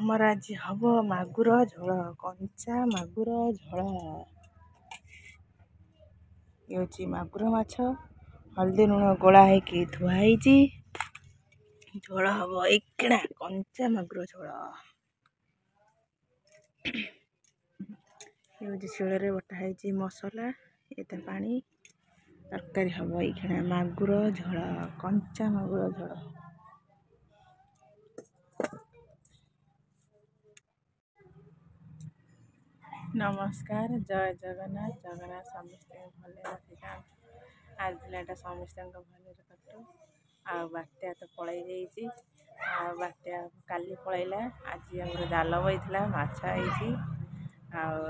ଆମର ଆଜି ହବ ମାଗୁର ଝୋଳ, କଞ୍ଚା ମାଗୁର ଝୋଳ। ଇଏ ହେଉଛି ମାଗୁର ମାଛ, ହଳଦୀ ଲୁଣ ଗୋଳା ହେଇକି ଧୁଆ ହେଇଛି। ଝୋଳ ହବ ଏଇକିଣା କଞ୍ଚା ମାଗୁର ଝୋଳ। ଇଏ ହେଉଛି ଶିଳରେ ବଟା ହେଇଛି ମସଲା, ଏତେ ପାଣି। ତରକାରୀ ହବ ଏଇଖିଣା ମାଗୁର ଝୋଳ, କଞ୍ଚା ମାଗୁର ଝୋଳ। ନମସ୍କାର, ଜୟ ଜଗନ୍ନାଥ। ଜଗନ୍ନାଥ ସମସ୍ତଙ୍କୁ ଭଲରେ ରଖିଥାନ୍ତୁ। ଆଜି ଦିନଟା ସମସ୍ତଙ୍କ ଭଲରେ କଟୁ। ଆଉ ବାତ୍ୟା ତ ପଳେଇ ଯାଇଛି, ଆଉ ବାତ୍ୟା କାଲି ପଳେଇଲା। ଆଜି ଆମର ଜାଲ ବଇଥିଲା, ମାଛ ହେଇଛି। ଆଉ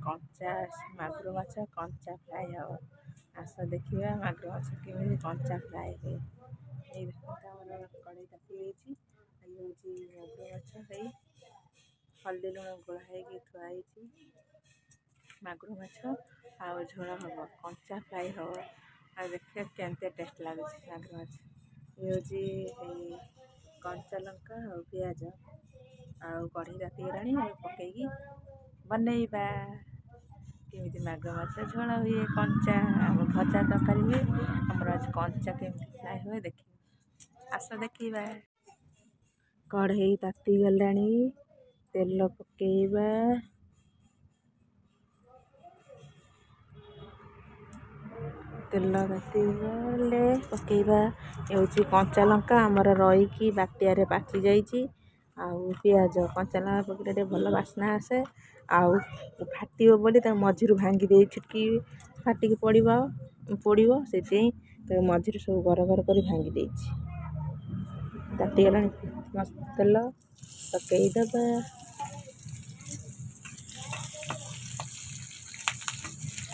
କଞ୍ଚା ମାଗୁର ମାଛ କଞ୍ଚା ଫ୍ରାଏ ହବ। ଆସ ଦେଖିବା ମାଗୁର ମାଛ କେମିତି କଞ୍ଚା ଫ୍ରାଏ ହୁଏ। ଏଇ ଦେଖନ୍ତୁ ଆମର କଡ଼େଇ ତାତି ଯାଇଛି। ଇଏ ହେଉଛି ମାଗୁର ମାଛ ହେଇ ହଳଦୀ ଲୁଣ ଗୋଳା ହେଇକି ଥୁଆ ହେଇଛି। ମାଗୁର ମାଛ ଆଉ ଝୋଳ ହବ, କଞ୍ଚା ଫ୍ରାଏ ହବ। ଆଉ ଦେଖିବା କେମିତି ଟେଷ୍ଟ ଲାଗୁଛି ମାଗୁର ମାଛ। ଇଏ ହେଉଛି ଏଇ କଞ୍ଚା ଲଙ୍କା ଆଉ ପିଆଜ ଆଉ କଢ଼େଇ ତାତିଗଲାଣି, ଆଉ ପକେଇକି ବନେଇବା। କେମିତି ମାଗୁର ମାଛ ଝୋଳ ହୁଏ, କଞ୍ଚା ଭଜା ତରକାରୀ ହୁଏ। ଆମର ଆଜି କଞ୍ଚା କେମିତି ଫ୍ରାଏ ହୁଏ ଦେଖିବା, ଆସ ଦେଖିବା। କଢ଼େଇ ତାତିଗଲାଣି, ତେଲ ପକେଇବା। ତେଲ ତାତିଗଲେ ପକେଇବା ହେଉଛି କଞ୍ଚା ଲଙ୍କା ଆମର ରହିକି ବାତ୍ୟାରେ ପାଚି ଯାଇଛି। ଆଉ ପିଆଜ, କଞ୍ଚା ଲଙ୍କା ପକେଇଲେ ଟିକେ ଭଲ ବାସ୍ନା ଆସେ। ଆଉ ଫାଟିବ ବୋଲି ତାକୁ ମଝିରୁ ଭାଙ୍ଗି ଦେଇ ଛିଟକି ଫାଟିକି ପୋଡ଼ିବ, ସେଥିପାଇଁ ତାକୁ ମଝିରୁ ସବୁ ଗର କରି ଭାଙ୍ଗି ଦେଇଛି। ତାତିଗଲାଣି ତେଲ ପକେଇଦେବା।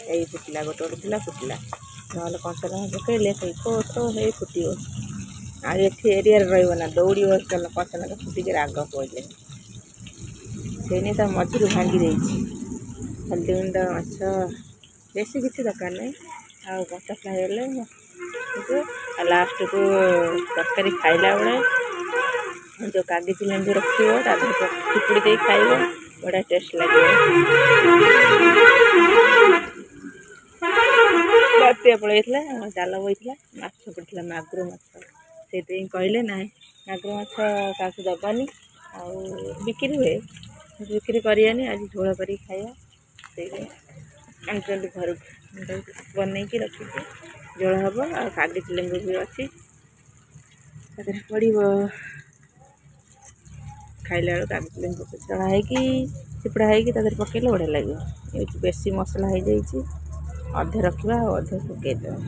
ଏଇ ଫୁଟିଲା, ଗୋଟେ ଥିଲା ଫୁଟିଲା, ନହେଲେ କଞ୍ଚା ଲଙ୍କା ପକେଇଲେ ସେଇ ଠୋ ହେଇ ଫୁଟିବ। ଆଉ ଏଠି ଏରିଆରେ ରହିବ ନା, ଦୌଡ଼ିବ କଞ୍ଚା ଲଙ୍କା ଫୁଟିକି ରାଗ ପଡ଼ିଲେ। ସେଇନେଇ ତା ମଝିରୁ ଭାଙ୍ଗି ଦେଇଛି। ହଳଦୀ ଗୁଣ୍ଡ, ମାଛ ବେଶୀ କିଛି ଦରକାର ନାହିଁ। ଆଉ କଞ୍ଚା ଫ୍ରାଏ ହେଲେ ଆଉ ଲାଷ୍ଟକୁ ତରକାରୀ ଖାଇଲା ବେଳେ ଯେଉଁ କାଗଜି ଲେମ୍ବୁ ରଖିବ ତା ଦେହରେ ଚିପୁଡ଼ି ଦେଇ ଖାଇବ, ବଢ଼ିଆ ଟେଷ୍ଟ ଲାଗିବ। ବାତ୍ୟା ପଳେଇଥିଲା, ଆମର ଜାଲ ବଇଥିଲା, ମାଛ ପଡ଼ିଥିଲା ମାଗୁର ମାଛ। ସେଇଥିପାଇଁ କହିଲେ ନାହିଁ ମାଗୁର ମାଛ କାହାକୁ ଦେବାନି, ଆଉ ବିକ୍ରି ହୁଏ, ବିକ୍ରି କରିବାନି, ଆଜି ଝୋଳ କରିକି ଖାଇବା। ସେଇଥିପାଇଁ ଆଣିଛନ୍ତି ଘରକୁ, ବନେଇକି ରଖିଛି। ଝୋଳ ହବ, ଆଉ କାଗଜି ଲେମ୍ବୁ ବି ଅଛି, ତା ଦେହରେ ପଡ଼ିବ। ଖାଇଲା ବେଳକୁ କାଗଜି ଲେମ୍ବୁ ଦଳା ହେଇକି ଚିପୁଡ଼ା ହେଇକି ତା ଦେହରେ ପକେଇଲେ ବଢ଼ିଆ ଲାଗିବ। ଏଠି ବେଶୀ ମସଲା ହେଇଯାଇଛି, ଅଧେ ରଖିବା ଆଉ ଅଧେ ପକେଇଦେବା।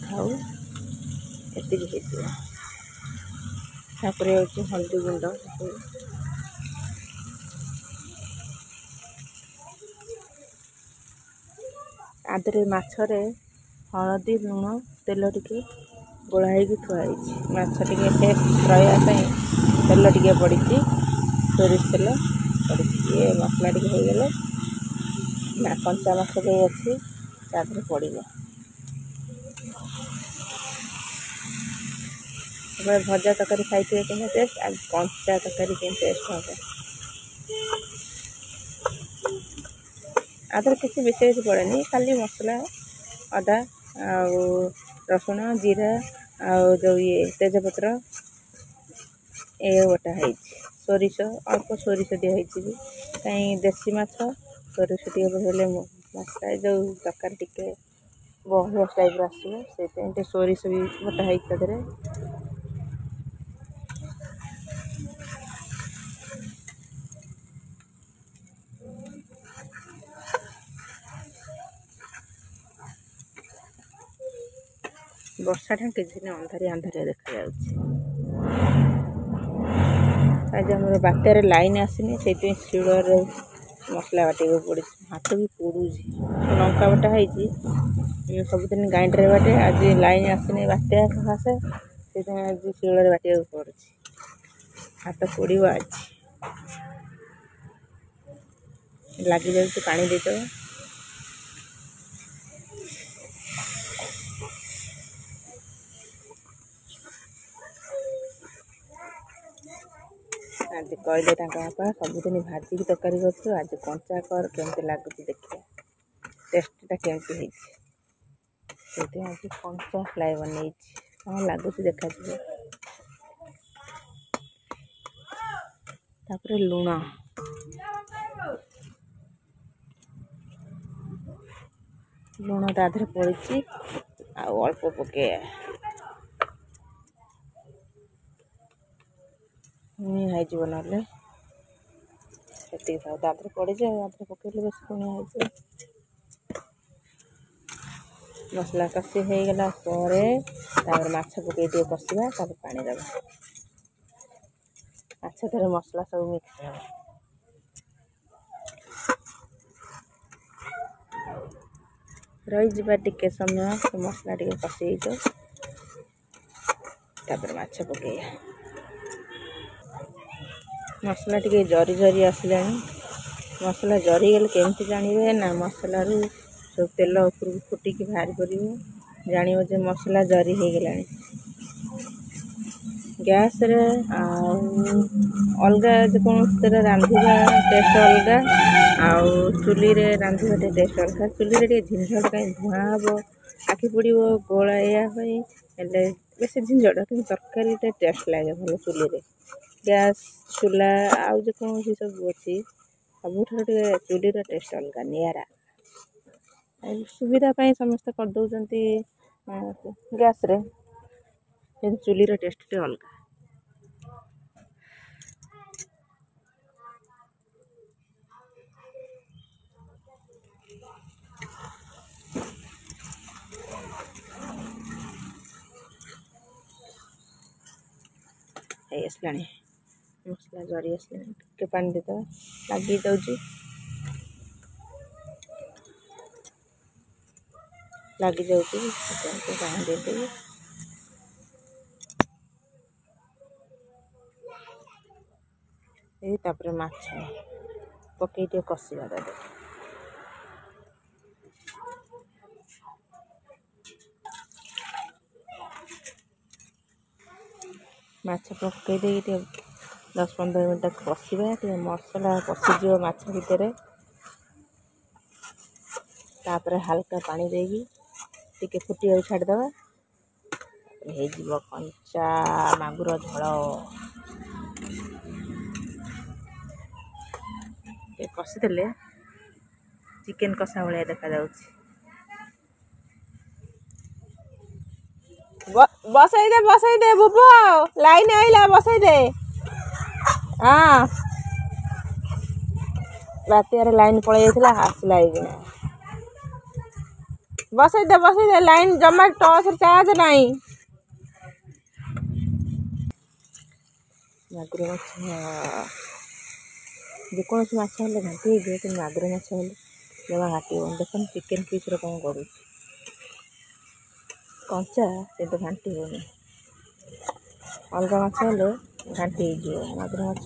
ଥାଉ, ଏତିକି ହେଇଯିବ। ତାପରେ ହେଉଛି ହଳଦୀ ଗୁଣ୍ଡ, ଆଦେହରେ ମାଛରେ ହଳଦୀ ଲୁଣ ତେଲ ଟିକେ ଗୋଳା ହେଇକି ଥୁଆ ହେଇଛି। ମାଛ ଟିକେ ଟେଷ୍ଟ ରହିବା ପାଇଁ ତେଲ ଟିକେ ପଡ଼ିଛି, ସୋରିଷ ତେଲ ପଡ଼ିଛି। ଇଏ ମସଲା ଟିକେ ହେଇଗଲେ ନା କଞ୍ଚା ମାଛ ଯେଉଁ ଅଛି ତା ଦେହରେ ପଡ଼ିବ। ତାପରେ ଭଜା ତରକାରୀ ଖାଇଥିବେ କେମିତି ଟେଷ୍ଟ, ଆଉ କଞ୍ଚା ତରକାରୀ କେମିତି ଟେଷ୍ଟ ହେବ। ଆଦେହରେ କିଛି ବିଶେଷ ପଡ଼େନି, ଖାଲି ମସଲା, ଅଦା ଆଉ ରସୁଣ, ଜିରା ଆଉ ଯେଉଁ ତେଜପତ୍ର ଏ ବଟା ହେଇଛି। ସୋରିଷ, ଅଳ୍ପ ସୋରିଷ ଦିଆ ହେଇଛି ବି, କାହିଁ ଦେଶୀ ମାଛ ସୋରିଷ ଟିକେ ହେଲେ ମାଛଟା ଯେଉଁ ତରକାରୀ ଟିକେ ବହୁ ଟାଇପ୍ର ଆସିବ, ସେଇଥିପାଇଁ ଟିକେ ସୋରିଷ ବି ବଟା ହେଇଛି ତା ଦେହରେ। ବର୍ଷା ଢାଙ୍କିଛି ନା, ଅନ୍ଧାରିଆ ଦେଖାଯାଉଛି। ଆଜି ଆମର ବାତ୍ୟାରେ ଲାଇନ୍ ଆସିନି, ସେଇଥିପାଇଁ ଶିଳରେ ମସଲା ବାଟିବାକୁ ପଡ଼ିଛି। ହାତ ବି ପୋଡ଼ୁଛି। ଲଙ୍କା ବଟା ହେଇଛି, ସବୁଦିନ ଗ୍ରାଇଣ୍ଡରରେ ବାଟେ, ଆଜି ଲାଇନ୍ ଆସିନି ବାତ୍ୟା ସକାଶେ, ସେଇଥିପାଇଁ ଆଜି ଶିଳରେ ବାଟିବାକୁ ପଡ଼ୁଛି। ହାତ ପୋଡ଼ିବ ଆଜି। ଲାଗିଯାଉଛି, ପାଣି ଦେଇଦେବା। आज कहले बापा सबुदिन भाजिकी तरकारी कर आज कंचा कर केमती लगुच देखिए टेस्टा केमती है आज कंचा फ्राए बन कौन लगुच देखा तापर लुण लुण ताधर पड़ी अल्प पके हो ना ताधर पड़ी जाए पकड़े बेस पुणिया हो मसला कषि हो गला माछ पकई दिए कषा पानी दबा माछ थोड़े मसला सब मिक्स हो रही टिके समय मसला टे कषि माछ पकई मसला टे जरी जरी आसला मसला जरी गले केमती जानवे ना मसला रू सब तेल ऊपर फुटिकी बाहर कर जान जे मसला जरी हो गला गैस रे अलग कौन रांधा टेस्ट अलग आउ चुली रे रांधा टेस्ट अलग चुली रे झिंझट कहीं धुआं हम आखि पड़ो गोला या बेस झिंझट कि तरकारी टेस्ट लगे भल चुली रे गैस चूल्हा आउ जेकोसी सब अच्छी सब चुली टेस्ट अलग निरा सुविधा समस्त करदे गैस रे चुली टेस्ट टे अलग आसला मसला जरी आसला टे पानी देद लगी जाऊँगी लगी जाऊँगी पानी देदेवी तापर माछ पकई टे कषा दे माछ पकई दे 10-15 मिनट कषा मसला पशिज माछ भितर तापर हल्का पानी देगी टिके फुटिया छाड़दे हो कंचा मागुर झोल कषिदे चिकेन कषा भाया देखा बसई दे बुबू लाइन आइला बसई दे हाँ रात लाइन पलि जाइला आसला बसई दे लाइन जमा टॉर्च चार्ज नहीं मागुर माछ जेकोसी माछ घाटी कि मागुर माछ जमा घाटी देख चिकेन पीस कौन कर कंचा किंतु घाटी होनी अलग माछ घाटी हो मागुर माछ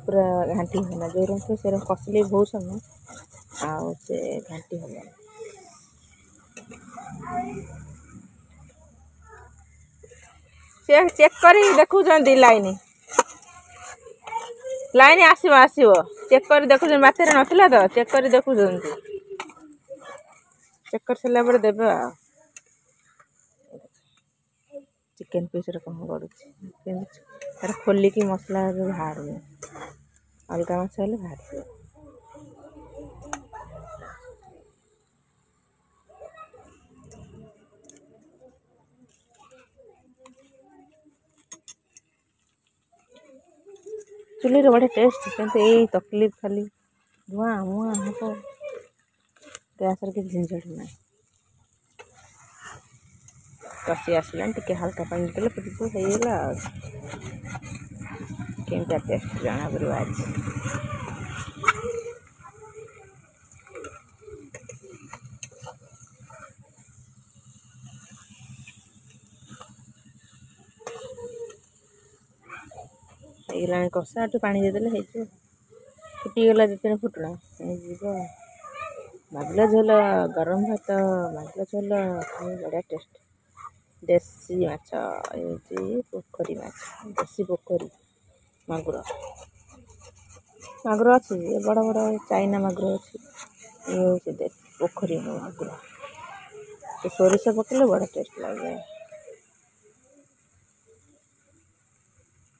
पूरा घाटी होना जो रंग से कसले बहुत समय आउ से घाटी हम चेक कर देखुं लाइन लाइन आसो चेक कर देखुं बातेर नाला तो चेक कर देखुं चेक कर सारा देवे चिकेन पीस कौन कर खोलिकी मसला बाहर अलग माछ बाहर चुली रे बढ़िया टेस्ट किंतु यही तकलीफ खाली धुआं मुआं हम गैस रे किसी झंझट ना कषि आसला टे हल्का पानी देले फुटी होगा केमता टेस्ट जाना पड़ो आज ହେଇଗଲା କଷା ଏଠୁ ପାଣି ଦେଇଦେଲେ ହେଇଯିବ ଫୁଟିଗଲା ଯେତେବେଳେ ଫୁଟଣା ହେଇଯିବ ମାଗୁର ଝୋଳ ଗରମ ଭାତ ମାଗୁର ଝୋଳ ଖାଇ ବଢ଼ିଆ ଟେଷ୍ଟ ଦେଶୀ ମାଛ ହେଉଛି ପୋଖରୀ ମାଛ ଦେଶୀ ପୋଖରୀ ମାଗୁର ମାଗୁର ଅଛି ଏ ବଡ଼ ବଡ଼ ଚାଇନା ମାଗୁର ଅଛି। ଇଏ ହେଉଛି ପୋଖରୀ ମାଗୁର। ସେ ସୋରିଷ ପକେଇଲେ ବଡ଼ ଟେଷ୍ଟ ଲାଗେ।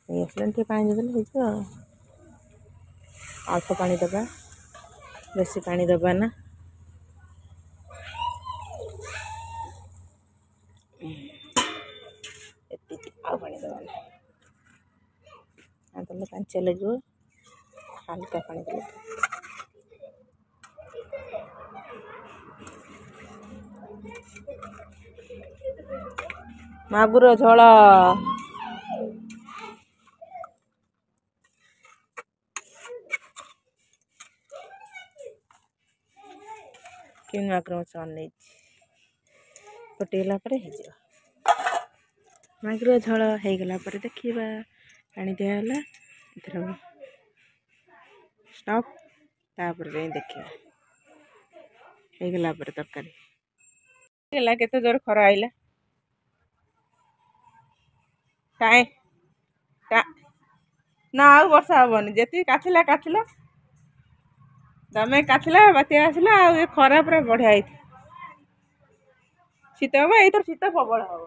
ନେଇ ଆସିଲେଣି ଟିକେ ପାଣି ଦେଇଦେଲେ ହେଇଯିବ ଆଉ। ଅଳ୍ପ ପାଣି ଦେବା, ବେଶୀ ପାଣି ଦେବା ନା। ଏତିକି, ଆଉ ପାଣି ଦେବା ନା। ଆଉ ଦେଲେ ପାଞ୍ଚିଆ ଲାଗିବ, ହାଲକା ପାଣି ଦେଲେ। ମାଗୁର ଝୋଳ। କି ମାଗୁର ମାଛ ଅନେଇଛି, ଫୁଟିଗଲା ପରେ ହେଇଯିବ। ମାଗୁର ଝୋଳ ହେଇଗଲା ପରେ ଦେଖିବା। ପାଣି ଦିଆହେଲା, ଏଥର ଷ୍ଟପ୍, ତାପରେ ଯାଇ ଦେଖିବା। ହେଇଗଲା ପରେ ତରକାରୀ ହେଇଗଲା। କେତେ ଜୋର ଖରା ଆଇଲା। କାଇଁ ନା ଆଉ ବର୍ଷା ହବନି। ଯେତିକି କାଚିଲା କାଚିଲା, ତମେ କାଚିଲା, ବାତ୍ୟା ଆସିଲା। ଆଉ ଏ ଖରା ପୁରା ବଢିଆ ହେଇଛି। ଶୀତ ହବ, ଏଇଥର ଶୀତ ପ୍ରବଳ ହବ।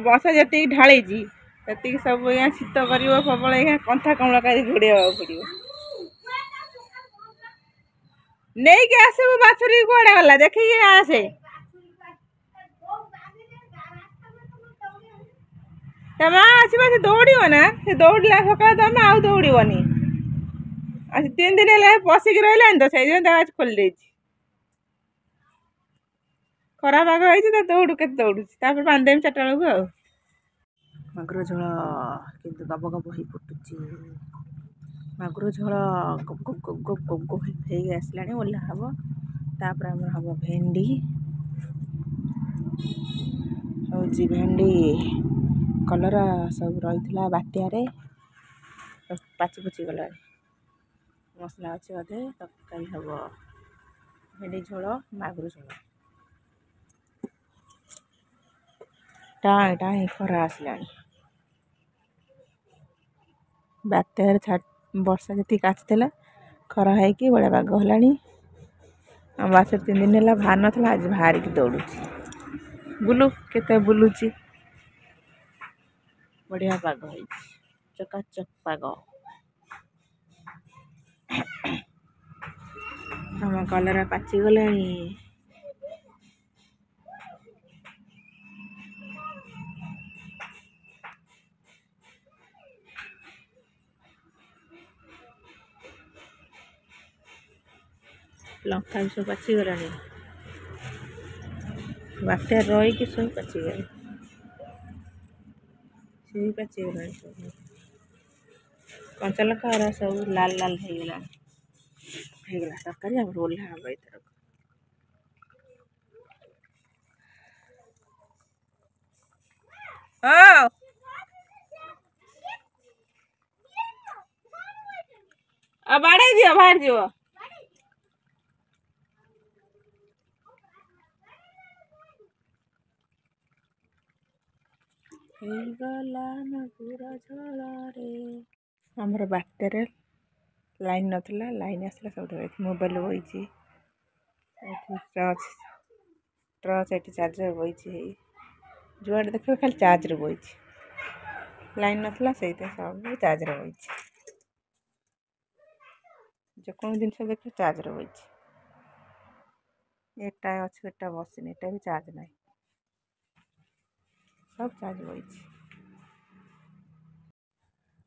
ବର୍ଷା ଯେତିକି ଢାଳିଛି ସେତିକି ସବୁ ଏଇଆ ଶୀତ କରିବ ପ୍ରବଳ। ଏଇଆ କନ୍ଥା କମଳ କରି ଘୋଡେଇ ହବାକୁ ପଡିବ। ନେଇକି ଆସିବୁ ବାଛୁରୀ, କୁଆଡେ ଗଲା ଦେଖିକି ଆସେ। ତା ମା ଆସିବ, ସେ ଦୌଡ଼ିବ ନା। ସେ ଦୌଡ଼ିଲା ସକାଳେ, ତମେ ଆଉ ଦୌଡ଼ିବନି। ଆଉ 3 ଦିନ ହେଲା ପଶିକି ରହିଲାଣି ତ, ସେଇଥିପାଇଁ ତା ଆଜି ଖୋଲି ଦେଇଛି। ଖରା ପାଗ ହେଇଛି ତ, କେତେ ଦୌଡୁଛି। ତାପରେ ବାନ୍ଧିଦେବି 4ଟା ବେଳକୁ ଆଉ। ମାଗୁର ଝୋଳ କିନ୍ତୁ ଗବ ଗବ ହେଇ ଫୁଟୁଛି। ମାଗୁର ଝୋଳ ଗବ ଗବ ହେଇକି ଆସିଲାଣି, ଓହ୍ଲା ହବ। ତାପରେ ଆମର ହବ ଭେଣ୍ଡି। ହେଉଛି ଭେଣ୍ଡି କଲରା ସବୁ ରହିଥିଲା ବାତ୍ୟାରେ, ପାଚି ପୁଚି ଗଲାଣି। ମସଲା ଅଛି ଅଧେ, ତରକାରୀ ହବ ଭେଣ୍ଡି ଝୋଳ, ମାଗୁର ଝୋଳ। ଟାଇଁ ଟାଇଁ ଖରା ଆସିଲାଣି। ବାତ୍ୟାରେ ବର୍ଷା ଯେତିକି କାଚିଥିଲା, ଖରା ହେଇକି ବଢ଼ିଆ ପାଗ ହେଲାଣି। ଆମ ବାଛୁରୀ 3 ଦିନ ହେଲା ବାହାରି ନଥିଲା, ଆଜି ବାହାରିକି ଦୌଡୁଛି। ବୁଲୁ, କେତେ ବୁଲୁଛି। ବଢ଼ିଆ ପାଗ ହେଇଛି, ଚକାଚକ୍ ପାଗ। ଆମ କଲରା ପାଚିଗଲାଣି। ଲଙ୍କା ବି ସବୁ ପାଚିଗଲାଣି। ବାତ୍ୟାରେ ରହିକି ସବୁ ପାଚିଗଲାଣି। ସେ ବି ପାଚିଗଲାଣି ସବୁ। କଞ୍ଚା ଲଙ୍କା ଗୁରା ସବୁ ଲାଲ ଲାଲ ହେଇଗଲାଣି। ହେଇଗଲା ତରକାରୀ, ଆମର ଓହ୍ଲା ହବ ଏଥରକ। ହଁ, ଆଉ ବାଡ଼େଇ ଦିଅ, ବାହାରି ଯିବ। ହେଇଗଲା ମାଗୁର ଝୋଳରେ। ଆମର ବାତ୍ୟାରେ ଲାଇନ୍ ନଥିଲା, ଲାଇନ୍ ଆସିଲା ସବୁଠୁ। ଏଠି ମୋବାଇଲ ବଇଛି, ଏଠି ଟର୍ଚ୍ଚ ଏଠି ଚାର୍ଜର ବଇଛି। ଯୁଆଡ଼େ ଦେଖିବ ଖାଲି ଚାର୍ଜରେ ବଇଛି। ଲାଇନ୍ ନଥିଲା, ସେଇଥିପାଇଁ ସବୁ ଚାର୍ଜରେ ବଇଛି। ଯେକୌଣସି ଜିନିଷ ଦେଖିବ ଚାର୍ଜରେ ବଇଛି। ଏଟା ଅଛି, ଏଟା ବସିନି, ଏଟା ବି ଚାର୍ଜ ନାହିଁ, ସବୁ ଚାର୍ଜ ବଇଛି।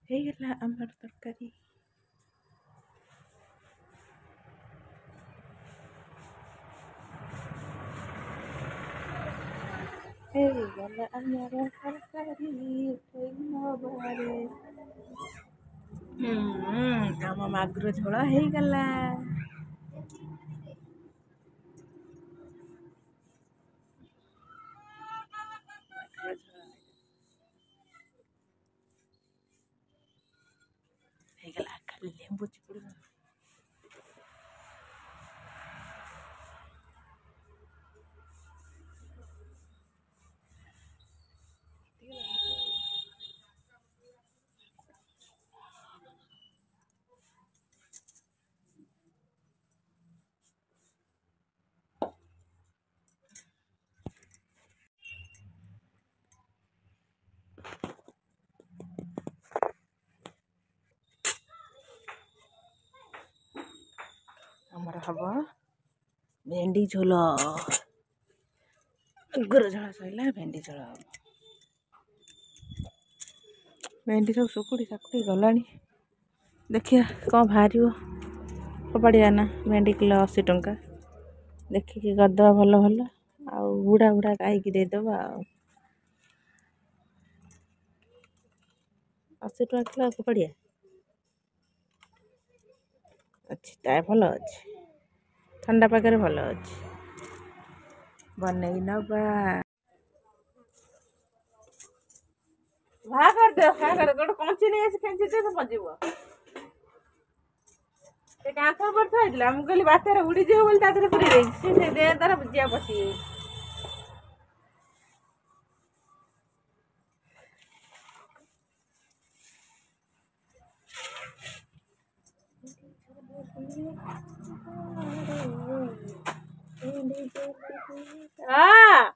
ହେଇଗଲା ଆମର ତରକାରୀ। ହେଇଗଲା ଆମର ତରକାରୀ। ଆମ ମାଗୁର ଝୋଳ ହେଇଗଲା। ହେଇଗଲା, ଖାଲି ଲେମ୍ବୁ ଚିପୁଡ଼ିବା। हब भेंडी झोल गुर झोल सैला भेंडी झोल हम भेंडी सब सुकुड़ी साकुड़ी गला देखिए कौन बाहर फोपाड़िया ना भेंडी किलो 80 टंका देखिए करदे भल भल बुढ़ा बुढ़ा गाई की देदबा 80 टंका किलो फोपाड़िया अच्छी ताए भल अच्छी ठंडा पाखे भल अच्छी बनई नबा भा कर दे गोटे कंची नहीं खेची दे तो पजिब से कांथ पर थोड़ा मुझे कहली बात्यार उड़ीजी बोली तार पूरी से दे तार जिया पशि हाँ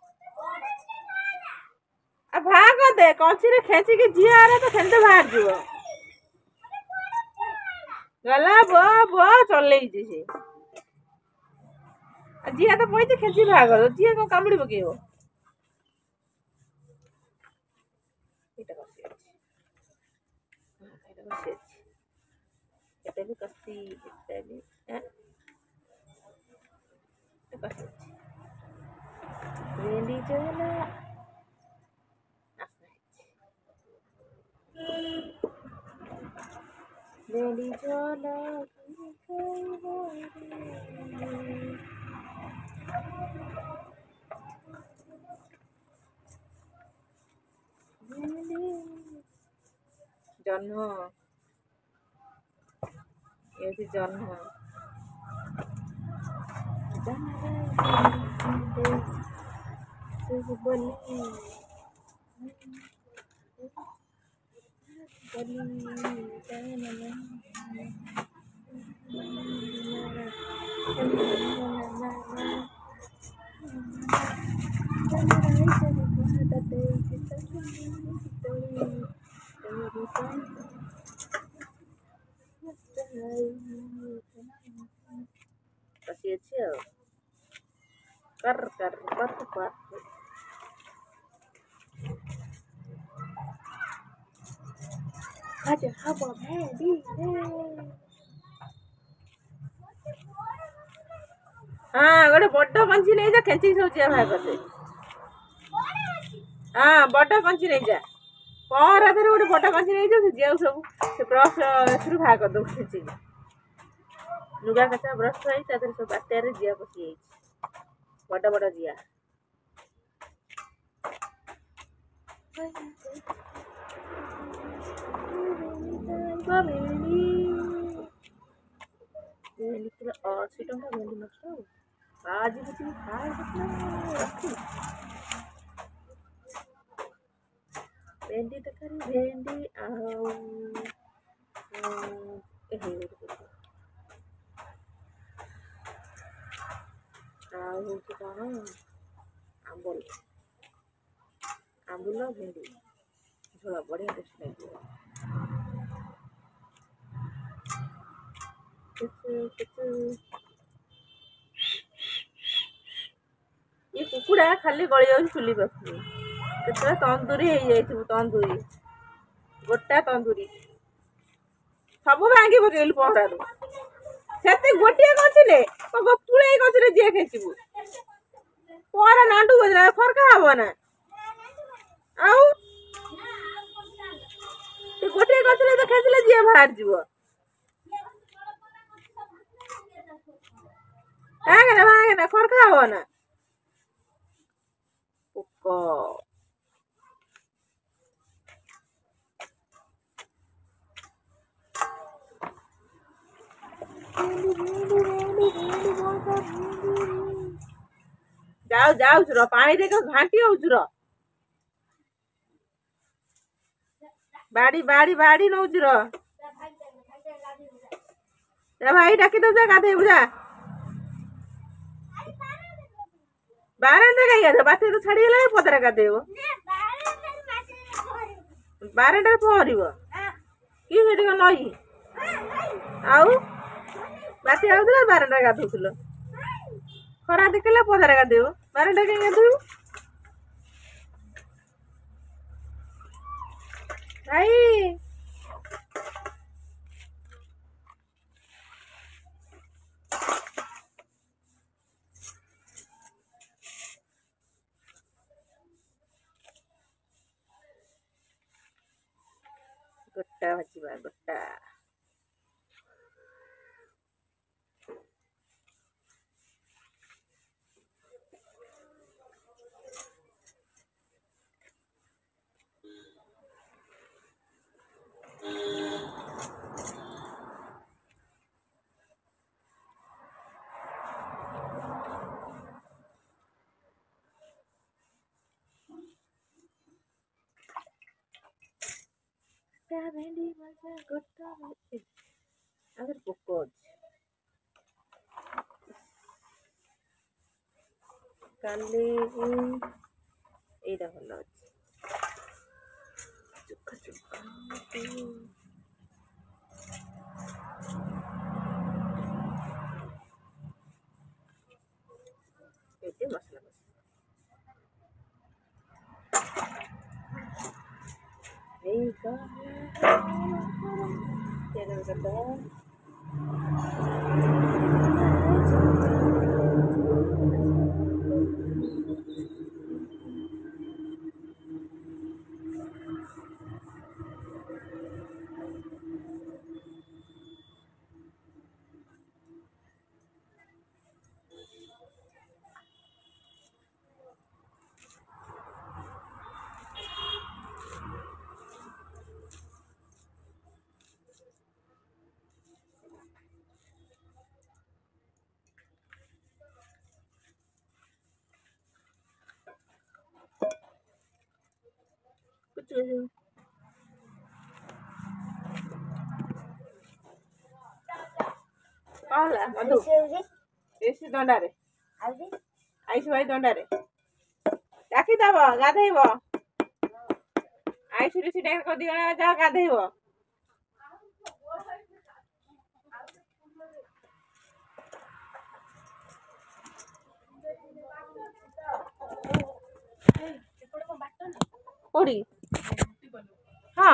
भाग दे कंची रे खेची के जिया आ तो सेमते बाहर जीव गला बो बो चल जिया तो पड़ी खेची भाग जिया कौन कामुड़ी पकेब भेंडी झोल भेंडी झोल जन्म ये जन्म Kasih aja, kar. Aja haba भेंडी हाँ गोटे बड़ कंची नहीं जा खेची सब जिया भाग करते हाँ बड़ कंची नहीं जा पहरा धर गोटे बड़ कंची नहीं जा जिया सब से ब्रश से भाग कर दो खेची लुगा कचा ब्रश थी सब बात्यार जिया पशि बड़ बड़ जिया भेंडी किलो 80 टंका भेंडी नष्ट आज किसी खाए भेंडी तकारी भेंडी कौन आंबुल भेंडी झोल बढ़िया टेस्ट लगे ये कुकुड़ा खाली गली जाऊँ चुली पाखु के तंदूरी हो तंदूरी गोटा तंदूरी सब भांगी पकेलु पहरारू से गोटे गछे पुले गछे जी खेचबू पहरा नांडू गजरा फरका हम ना आउ गोटे गछे तो खेचले जी बाहर जीव भागे फरका हम ना जाऊ चुर पानी देख घाटी हो बाड़ी बाड़ी बाड़ी नौ चुर भाई डाकी दो जा गाधे बुझा बारंटा कहीं गाधे बात तो छाड़ी गला पदरा गाधे बारंटा पहर कि नई आउ ରାତି ଆଉଥିଲା 12ଟା ଗାଧଉଥିଲ ଖରା ଦେଖିଲେ ପଦାରେ ଗାଧେଇବ 12ଟା କାହିଁ ଗାଧୋଇବ ଭାଇ ଗୋଟା ଭାଜିବା ଗୋଟା ଭେଣ୍ଡି ଭଜା ଗୋଟା ଆଗରେ ପୋକ ଅଛି କାଲି ଏଇଟା ଭଲ ଅଛି ଚୁକା ଚୁକା ଏଠି ମସଲା ତେଲ କରିଦେବା ବେଶୀ ଦଣ୍ଡାରେ ଆଇସ ଭାଇ ଦଣ୍ଡାରେ ଡାକିଦବ ଗାଧେଇବ ଆଇସ ଋଷି ଡାକ କରିଦିଅ ଯାଅ ଗାଧେଇବ କୋଉଠି ହଁ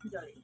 ଜଳି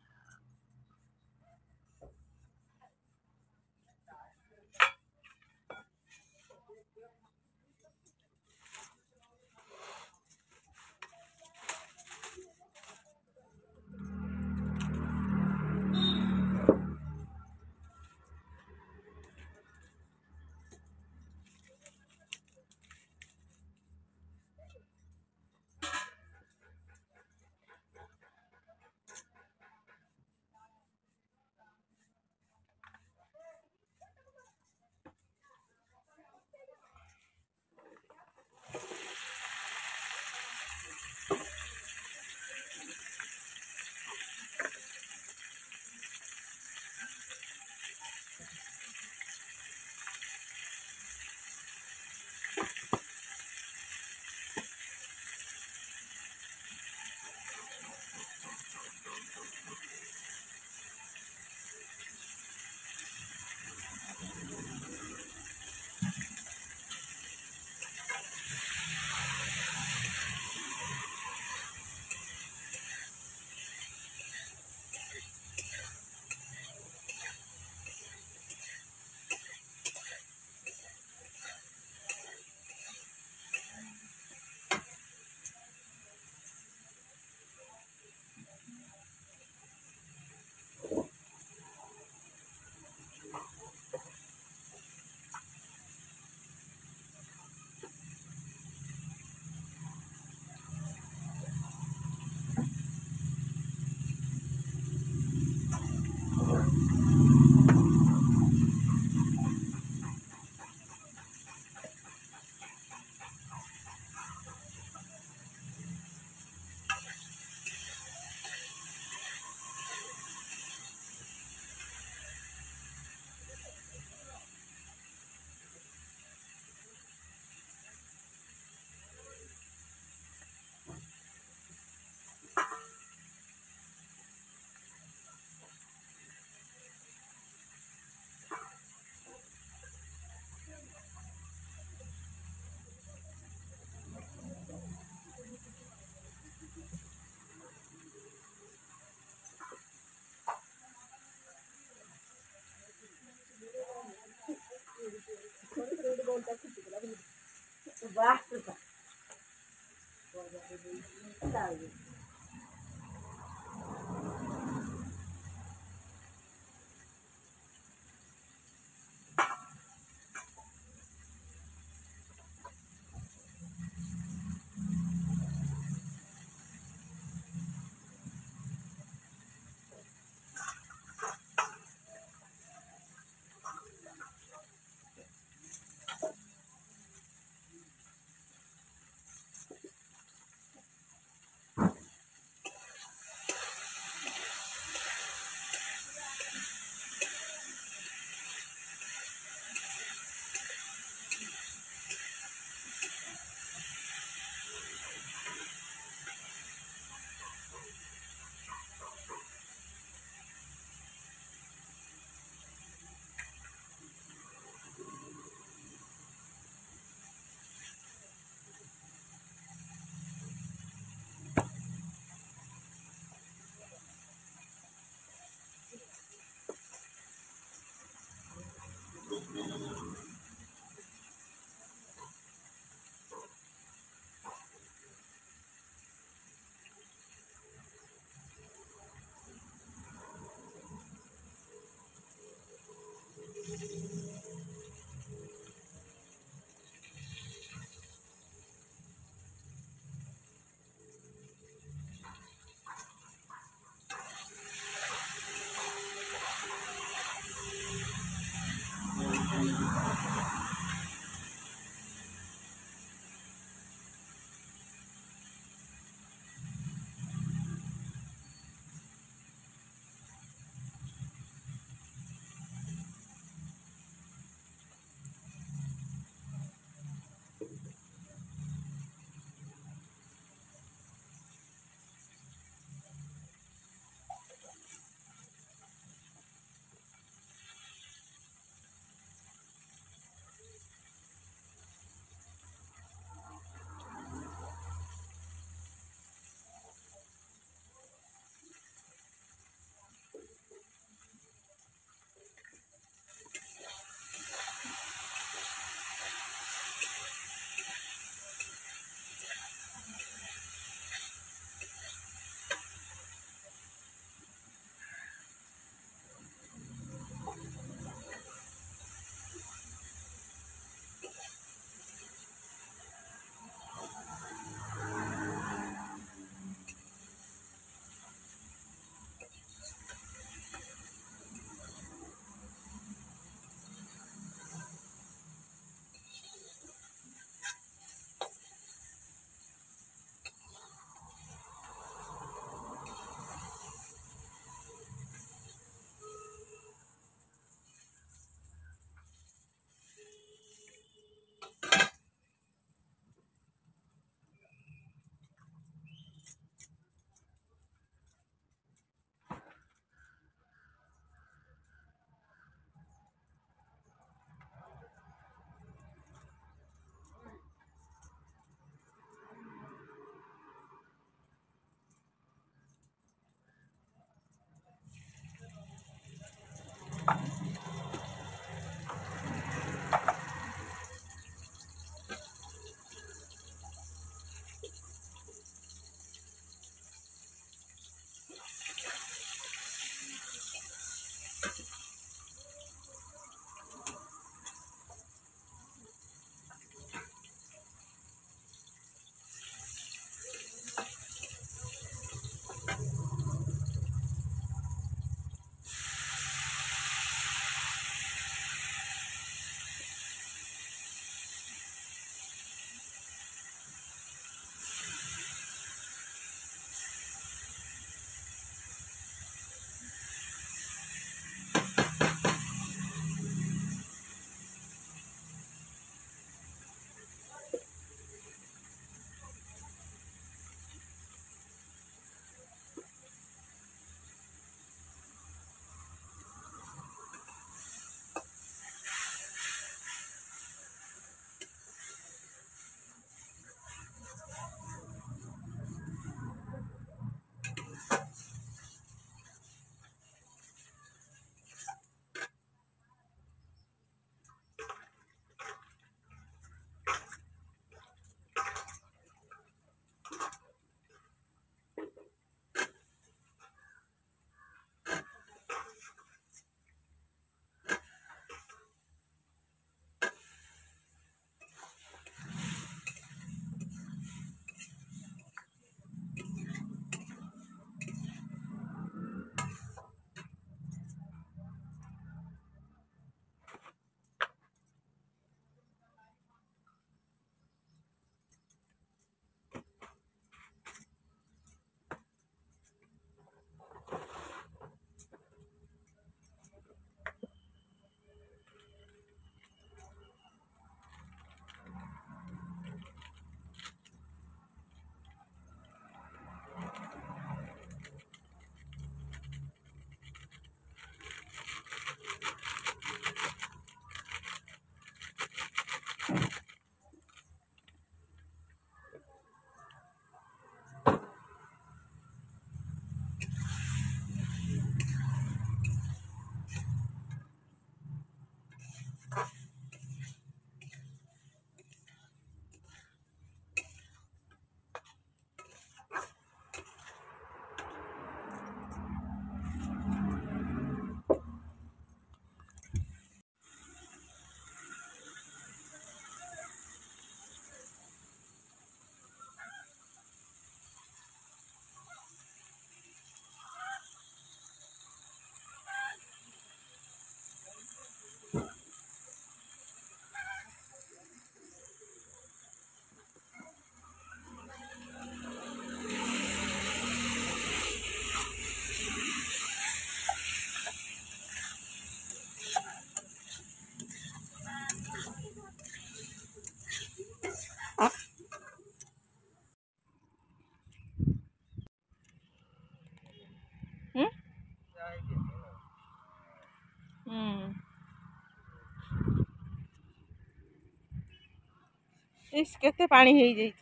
इस केते पानी हो जाइए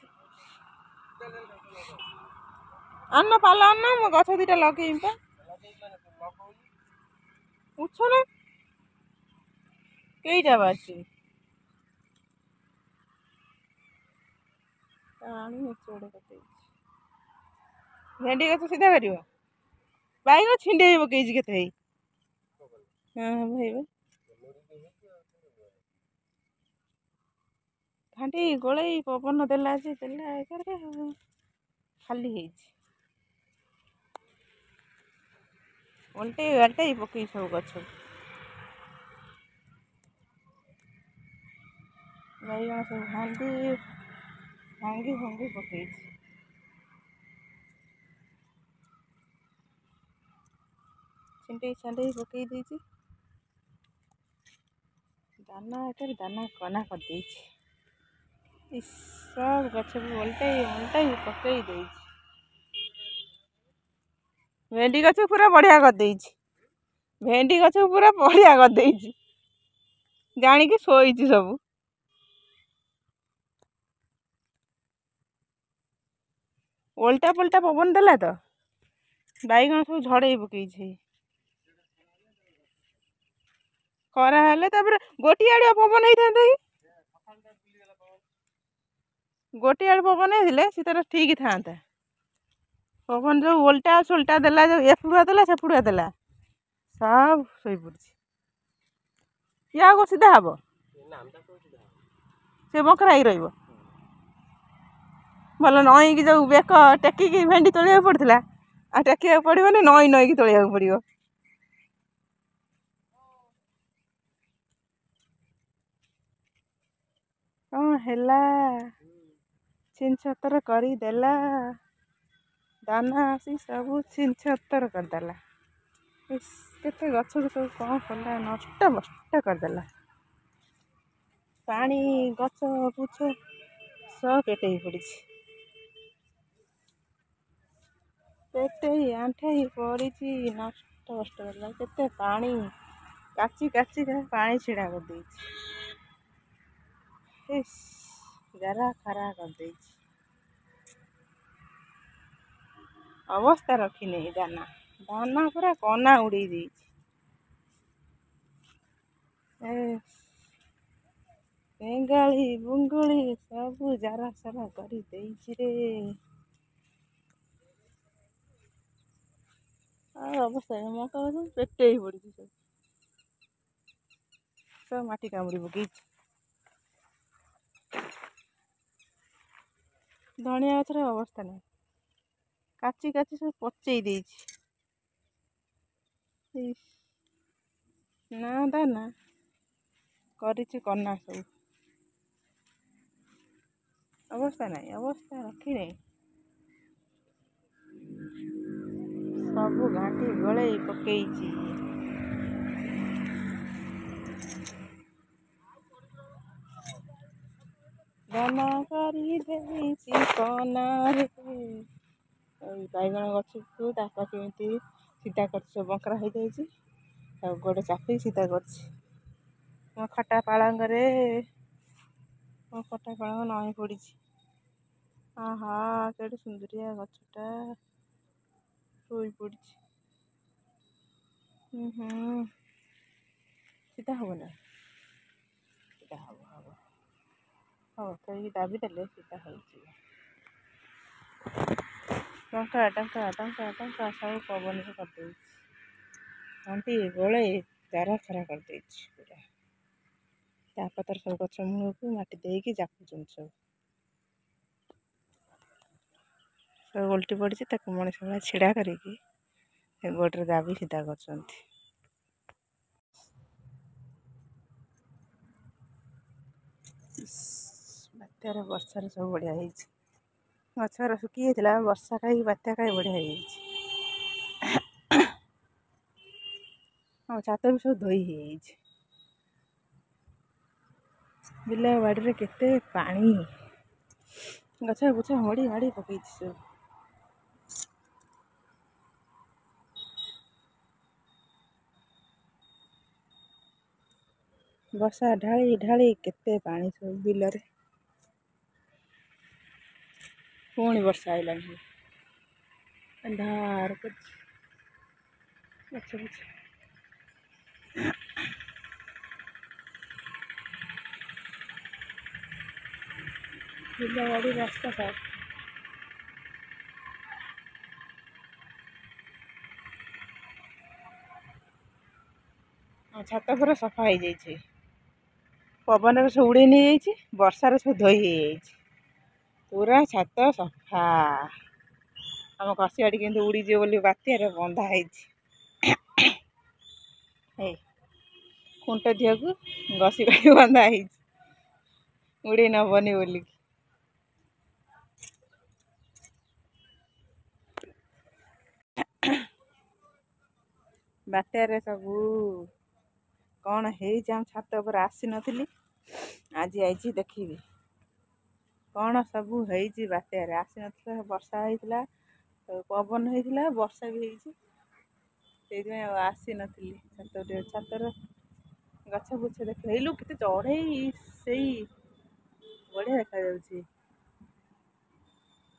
अन्न पाल अन्न मो गछ दुटा लगे उछ ना कईटा बाची भेंडी गछ सीधा कर बैगन छिंडे पकई के हाँ भाई घाटी गोल पवन देला खाली ओल्टे गाल्टे पकई सब गछ बैगन सब भांगी भांगी भांगी पकई छिंटे छांटे पकई देती दाना एकर दाना कना कर सब गछ उल्टाई उल्टाई पकई भेंडी गछ पूरा बढ़िया कर भेंडी गछ पूरा बढ़िया कर जानिकी शोची सब ओल्टा पल्टा पवन देला तो बैगन सब झड़े पकई खरा हेले गोटी आड़िया पवन होता गोटी आड़ पवन होते तार ठीक था पवन जो ओल्टा सोल्टा देला जो एपुड़ा देला सेपुड़ा देला सब शोई पड़ी या को सीधा हम से बकरा ही भल नईक जो बेक टेकिकी भेंडी तोलिया पड़ता आ टेकिया पड़ोनी नई नईक तोलिया पड़ो कौन है छिन छतर करदेला दाना आसी सब छिन छतर करदेला केते गछ को सब कौन कला नष्ट बष्ट करदेला पानी गछ पुछ सब पेटे पड़ी पेटे आंठे पड़ी नष्ट बष्ट करला केते पानी काची काची पानी छिड़ा कर जरा खरा कर अवस्था रखी नहीं दाना दाना पूरा कना उड़े बेंगाली बुंगुली सब जरा सारा कर अवस्था मका पेटे पड़ी सब माटी कामुड़ी पकई धनिया गछर अवस्था नहीं काची काची सब पचई ना दाना करना सब अवस्था नहीं अवस्था रखी नहीं सब घाटी गले पकई दाना करी कना बैगन गछ को केमी सीधा कर सब बंकरा हो जाए गोटे चापी सीधा कर खटा पालंगे मो खटा पालंग नई पड़ी आहा केटे सुंदरिया गछटा शोई पड़ी सीधा हम ना सीधा हम हाँ तो ये दाबी देले सीधा हो टंका टंका टंका टंका सब पवन से कर घंटी गोले चारा खरा कर पूरा तापतर सब गछ मूल को माटी देकी जाकुचन सब उल्टी पड़ी मनीष भाई छिड़ा करिकी गोटे दाबी सीधा कर बात्यार वर्षार सब बढ़िया गचर सुखी जाता वर्षा कहीं बात्या कहीं बढ़िया हाँ छात भी सब धोई बिल बाड़ी केते पानी गछ बुछ मड़ी माड़ी पकई सब वर्षा ढाली ढाली केते पानी सब बिल ପୁଣି ବର୍ଷା ଆଇଲାଣି ଅନ୍ଧାର କରିଛି ଗଛ ପଛ ବିଲବାଡ଼ି ରାସ୍ତା ସାफ। ଛାତ ପୁରା ସଫା ହେଇଯାଇଛି। ପବନରେ ସବୁ ଉଡ଼େଇ ନେଇଯାଇଛି, ବର୍ଷାରେ ସବୁ ଧୋଇ ହେଇଯାଇଛି। ପୁରା ଛାତ ସଫା। ଆମ କଷି ବାଡ଼ି କେମିତି ଉଡ଼ିଯିବ ବୋଲି ବାତ୍ୟାରେ ବନ୍ଧା ହେଇଛି। ଏଇ ଖୁଣ୍ଟ ଦିହକୁ ଘଷି ବାଡ଼ି ବନ୍ଧା ହେଇଛି ଉଡ଼େଇ ନବନି ବୋଲିକି। ବାତ୍ୟାରେ ସବୁ କ'ଣ ହେଇଛି ଆମ ଛାତ ଉପରେ ଆସିନଥିଲି, ଆଜି ଆଇଛି ଦେଖିବି କ'ଣ ସବୁ ହେଇଛି। ବାତ୍ୟାରେ ଆସିନଥିଲା, ବର୍ଷା ହେଇଥିଲା, ପବନ ହେଇଥିଲା, ବର୍ଷା ବି ହେଇଛି, ସେଇଥିପାଇଁ ଆଉ ଆସିନଥିଲି। ଛାତର ଗଛ ବୁଛ ଦେଖେଇଲୁ କେତେ ଚଢ଼େଇ, ସେଇ ବଢ଼ିଆ ଦେଖାଯାଉଛି।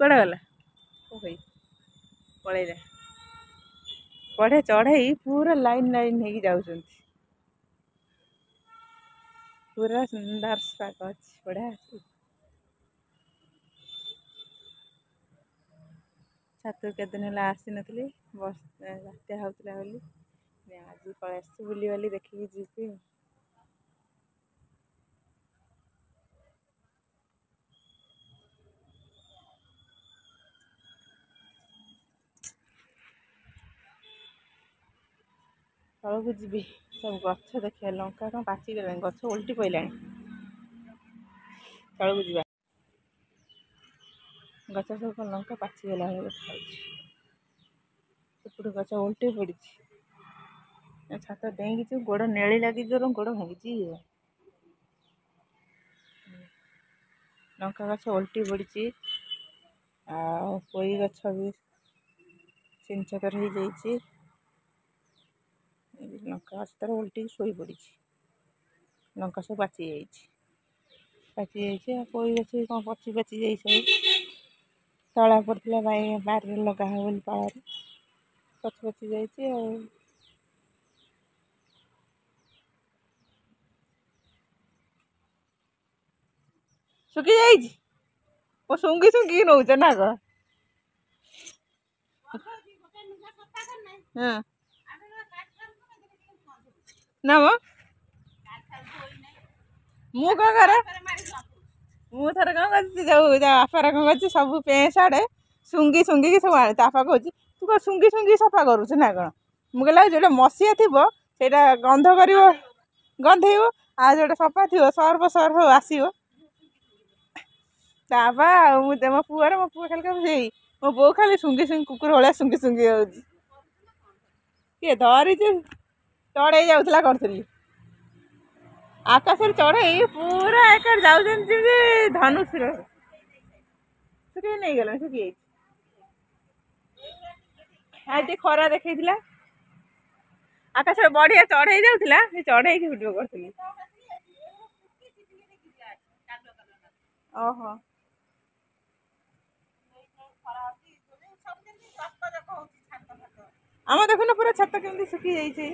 କୁଆଡ଼େ ଗଲା ଭାଇ, ପଳେଇଲା। ବଢ଼ିଆ ଚଢ଼େଇ ପୁରା ଲାଇନ୍ ଲାଇନ୍ ହେଇକି ଯାଉଛନ୍ତି। ପୁରା ସୁନ୍ଦର ସ୍ପାଟ ଅଛି, ବଢ଼ିଆ ଅଛି। ଛାତକୁ କେତେଦିନ ହେଲା ଆସିନଥିଲି, ବାତ୍ୟା ହେଉଥିଲା ବୋଲି। ଆଜି ପଳେଇ ଆସିଛି, ବୁଲିବାଲି ଦେଖିକି ଯିବି ଆଉ। ତଳକୁ ଯିବି, ସବୁ ଗଛ ଦେଖିବା। ଲଙ୍କା କ'ଣ ପାଚିଗଲାଣି, ଗଛ ଓଲଟି ପଡ଼ିଲାଣି। ତଳକୁ ଯିବା, ଗଛ ସବୁ କ'ଣ ଲଙ୍କା ପାଚିଗଲାଣି ଦେଖାଯାଉଛି। ସେପଟ ଗଛ ଓଲଟି ପଡ଼ିଛି। ଛାତ ଡେଇଁକି ଗୋଡ଼ ନେଳି ଲାଗି ଜୋର ଗୋଡ଼ ଭାଙ୍ଗିଛି। ଲଙ୍କା ଗଛ ଓଲଟି ପଡ଼ିଛି, ଆଉ ପୋଇ ଗଛ ବି ଛିଞ୍ଚକର ହେଇଯାଇଛି। ଲଙ୍କା ଗଛ ତାର ଓଲଟିକି ଶୋଇ ପଡ଼ିଛି, ଲଙ୍କା ସବୁ ପାଚି ଯାଇଛି। ଆଉ ପୋଇ ଗଛ ବି କ'ଣ ପାଚି ଯାଇଛି। ତଳା ପଡ଼ିଥିଲା ବାରିରେ ଲଗା ହେବ ବୋଲି ପାଳରେ, ପଚି ଯାଇଛି ଆଉ। ଶୁଖି ଯାଇଛି। ଓ ଶୁଙ୍ଘିକି ନଉଛ ନା କ'ଣ? ହଁ ନା ମ ମୁଁ କ'ଣ କରେ, ମୁଁ ଥରେ କ'ଣ କରିଛି, ଯୋଉ ବାପାର କ'ଣ କରିଛି, ସବୁ ପେଁ ସାର୍ଟ ଶୁଙ୍ଘିକି ସବୁ ଆଣେ। ତା ବାପା କହୁଛି ତୁ କ'ଣ ଶୁଙ୍ଘି ସଫା କରୁଛୁ ନା କ'ଣ? ମୁଁ କହିଲା ଯେଉଁଟା ମସିଆ ଥିବ ସେଇଟା ଗନ୍ଧ କରିବ, ଗନ୍ଧେଇବ, ଆଉ ଯେଉଁଟା ସଫା ଥିବ ସର୍ଫ ଆସିବ। ତା ବାପା ଆଉ ମୋ ପୁଅ ଖାଲି କହିବ ସେଇ ମୋ ବୋଉ ଖାଲି ଶୁଙ୍ଘି କୁକୁର ଭଳିଆ ଶୁଙ୍ଘି ଯାଉଛି। କିଏ ଧରିଛି, ଚଢ଼େଇ ଯାଉଥିଲା କରୁଥିଲି। ଆକାଶରେ ଚଢ଼େଇ ପୁରା ଏକା ଯାଉଛନ୍ତି ଯେମିତି ଧନୁଷର। ଶୁଖି ନେଇଗଲାଣି, ଶୁଖିଯାଇଛି। ଆଜି ଖରା ଦେଖେଇଥିଲା, ଆକାଶରେ ବଢ଼ିଆ ଚଢ଼େଇ ଯାଉଥିଲା, ସେ ଚଢ଼େଇକି ଭିଡ଼ିଓ କରୁଥିଲି। ଓହୋ, ଆମ ଦେଖୁନ ପୁରା ଛାତ କେମିତି ଶୁଖି ଯାଇଛି।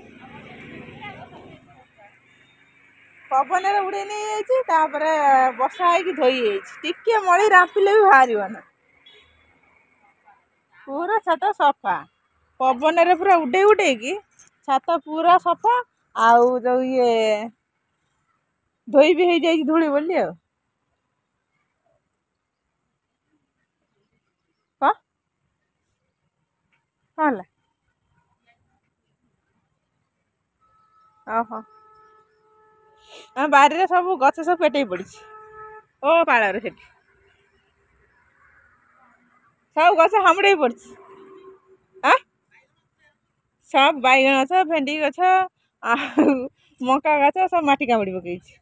ପବନରେ ଉଡ଼େଇ ନେଇଯାଇଛି, ତାପରେ ବର୍ଷା ହେଇକି ଧୋଇ ଯାଇଛି। ଟିକେ ମଳି ରାମ୍ପିଲେ ବି ବାହାରିବ ନା। ପୁରା ଛାତ ସଫା, ପବନରେ ପୁରା ଉଡ଼େଇକି ଛାତ ପୁରା ସଫା। ଆଉ ଯୋଉ ଧୋଇ ବି ହେଇଯାଇଛି ଧୂଳି ବୋଲି ଆଉ। କ'ଣ ହେଲା? ଓହୋ, ଆମ ବାରିରେ ସବୁ ଗଛ ସବୁ ପେଟେଇ ପଡ଼ିଛି। ଓ ପାଳରେ ସେଠି ସବୁ ଗଛ ହାମୁଡ଼େଇ ପଡ଼ିଛି। ସବୁ ବାଇଗଣ ଗଛ, ଭେଣ୍ଡି ଗଛ, ଆଉ ମକା ଗଛ ସବୁ ମାଟି କାମୁଡ଼ି ପକେଇଛି।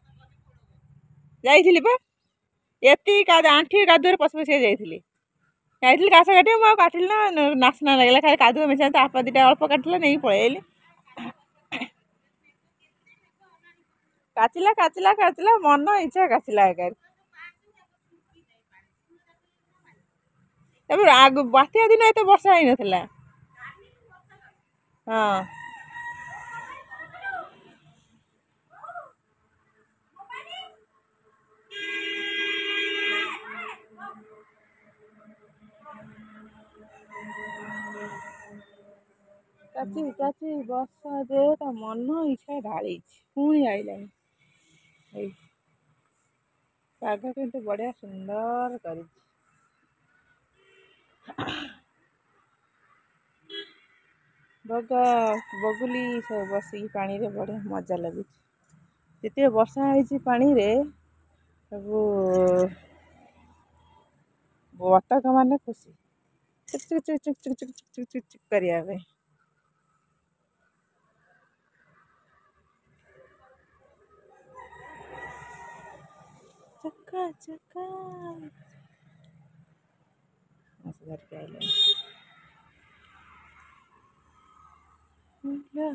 ଯାଇଥିଲି ପା, ଏତିକି ଆଣ୍ଠିଏ କାଦୁଅରେ ପଶି ଯାଇଥିଲି ଘାସ କାଟିବାକୁ। ମୁଁ ଆଉ କାଟିଲି ନା, ନାସନା ଲାଗିଲା, ଖାଲି କାଦୁଅ ମିଶା। ତା ବାପା ଦିଟା ଅଳ୍ପ କାଟିଲା, ନେଇକି ପଳେଇ ଆଇଲି। କାଚିଲା ମନ ଇଚ୍ଛା କାଚିଲା ଏକାରେ। ତାପରେ ଆଗ ବାତ୍ୟା ଦିନ ଏତେ ବର୍ଷା ହେଇନଥିଲା। ହଁ କାଚି କାଚି ବର୍ଷା ଯେ ତା ମନ ଇଚ୍ଛା ଢାଳିଛି ପୁଣି ଆଇଲାଣି। ଏଇ ପାଗ କିନ୍ତୁ ବଢିଆ ସୁନ୍ଦର କରିଛି। ବଗୁଲି ସବୁ ବସିକି ପାଣିରେ ବଢିଆ ମଜା ଲାଗୁଛି। ଯେତିକି ବର୍ଷା ହେଇଛି ପାଣିରେ ସବୁ ବତକ ମାନେ ଖୁସି ଚିକ୍ ଚିକ୍ ଚିକ୍ ଚିକ୍ ଚିକ୍ ଚିକ୍ ଚିକ୍ ଚିକ୍ ଚିକ୍ କରିବା ପାଇଁ। ଚକା ଚକା ଧରିକି ଆଇଲେଣି। ପାଣି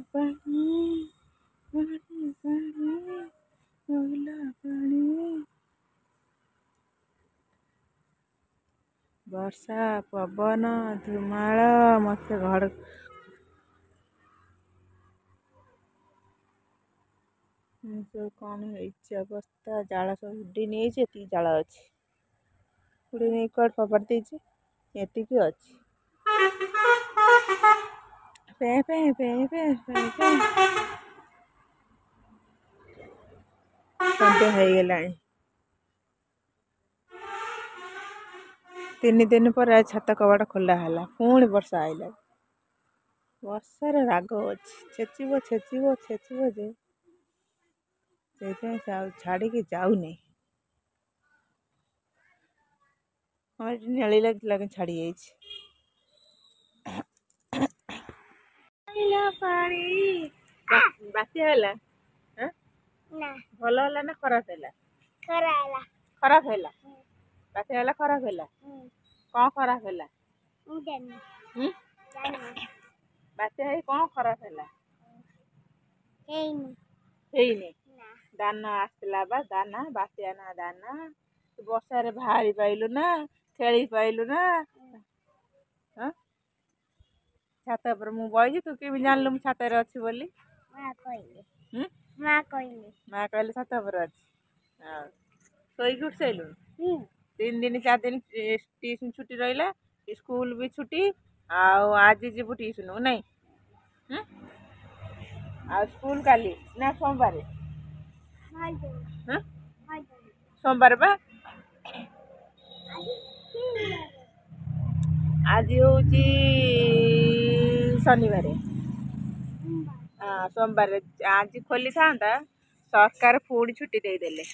ପାଣି ପାଣି ବର୍ଷା ପବନ ଧୁମାଳ ମତେ ଘର ସବୁ କଣ ହେଇଛି ଅବସ୍ଥା। ଜାଳ ସବୁ ଉଡି ନେଇଛି। ଏତିକି ଜାଳ ଅଛି। ଉଡି ନେଇ କୁଆଡେ ଫୋପାଡ଼ି ଦେଇଛି। ଏତିକି ଅଛି। ପେଁ ପେଁ ପେଁ ପେଁ ପେଁ ପେଁ ସନ୍ଧ୍ୟା ହେଇଗଲାଣି। 3 ଦିନ ପରେ ଆଜି ଛାତ କବାଟ ଖୋଲା ହେଲା। ପୁଣି ବର୍ଷା ଆଇଲା। ବର୍ଷାର ରାଗ ଅଛି। ଛେଚିବ ଛେଚିବ ଛେଚିବ ଯେ ସେଇଥିପାଇଁ ଛାଡ଼ିକି ଯାଉନି। ହଁ ଏଠି ନେଳି ଲାଗିଥିଲା କିନ୍ତୁ ଛାଡ଼ି ଯାଇଛି। ପାଣି ବାତ୍ୟା ହେଲା ଭଲ ହେଲା ନା ଖରାପ ହେଲା? ଖରାପ ହେଲା। ବାତ୍ୟା ହେଲା ଖରାପ ହେଲା। କଣ ଖରାପ ହେଲା? ବାତ୍ୟା ହେଇ କଣ ଖରାପ ହେଲା? ହେଇନି। ଦାନା ଆସିଥିଲା ବା ଦାନା ବାତ୍ୟା ନା ଦାନା। ତୁ ବର୍ଷାରେ ବାହାରି ପାଇଲୁ ନା ଖେଳି ପାଇଲୁ ନା। ଛାତ ଉପରେ ମୁଁ ବଇଛି। ତୁ କେମିତି ଜାଣିଲୁ ମୁଁ ଛାତରେ ଅଛି ବୋଲି? ମା କହିଲେ ଛାତ ଉପରେ ଅଛି। ଆଉ ଶୋଇକି ଉଠି ସାଇଲୁଣି? 3 ଦିନ 4 ଦିନ ଟିଉସନ ଛୁଟି ରହିଲା। ସ୍କୁଲ ବି ଛୁଟି। ଆଉ ଆଜି ଯିବୁ ଟିଉସନ କୁ ନାଇଁ? ଆଉ ସ୍କୁଲ କାଲି ନା ସୋମବାରେ? ସୋମବାର ବା। ଆଜି ହଉଛି ଶନିବାରେ। ସୋମବାରେ ଆଜି ଖୋଲିଥାନ୍ତା। ସରକାର ପୁଣି ଛୁଟି ଦେଇଦେଲେ।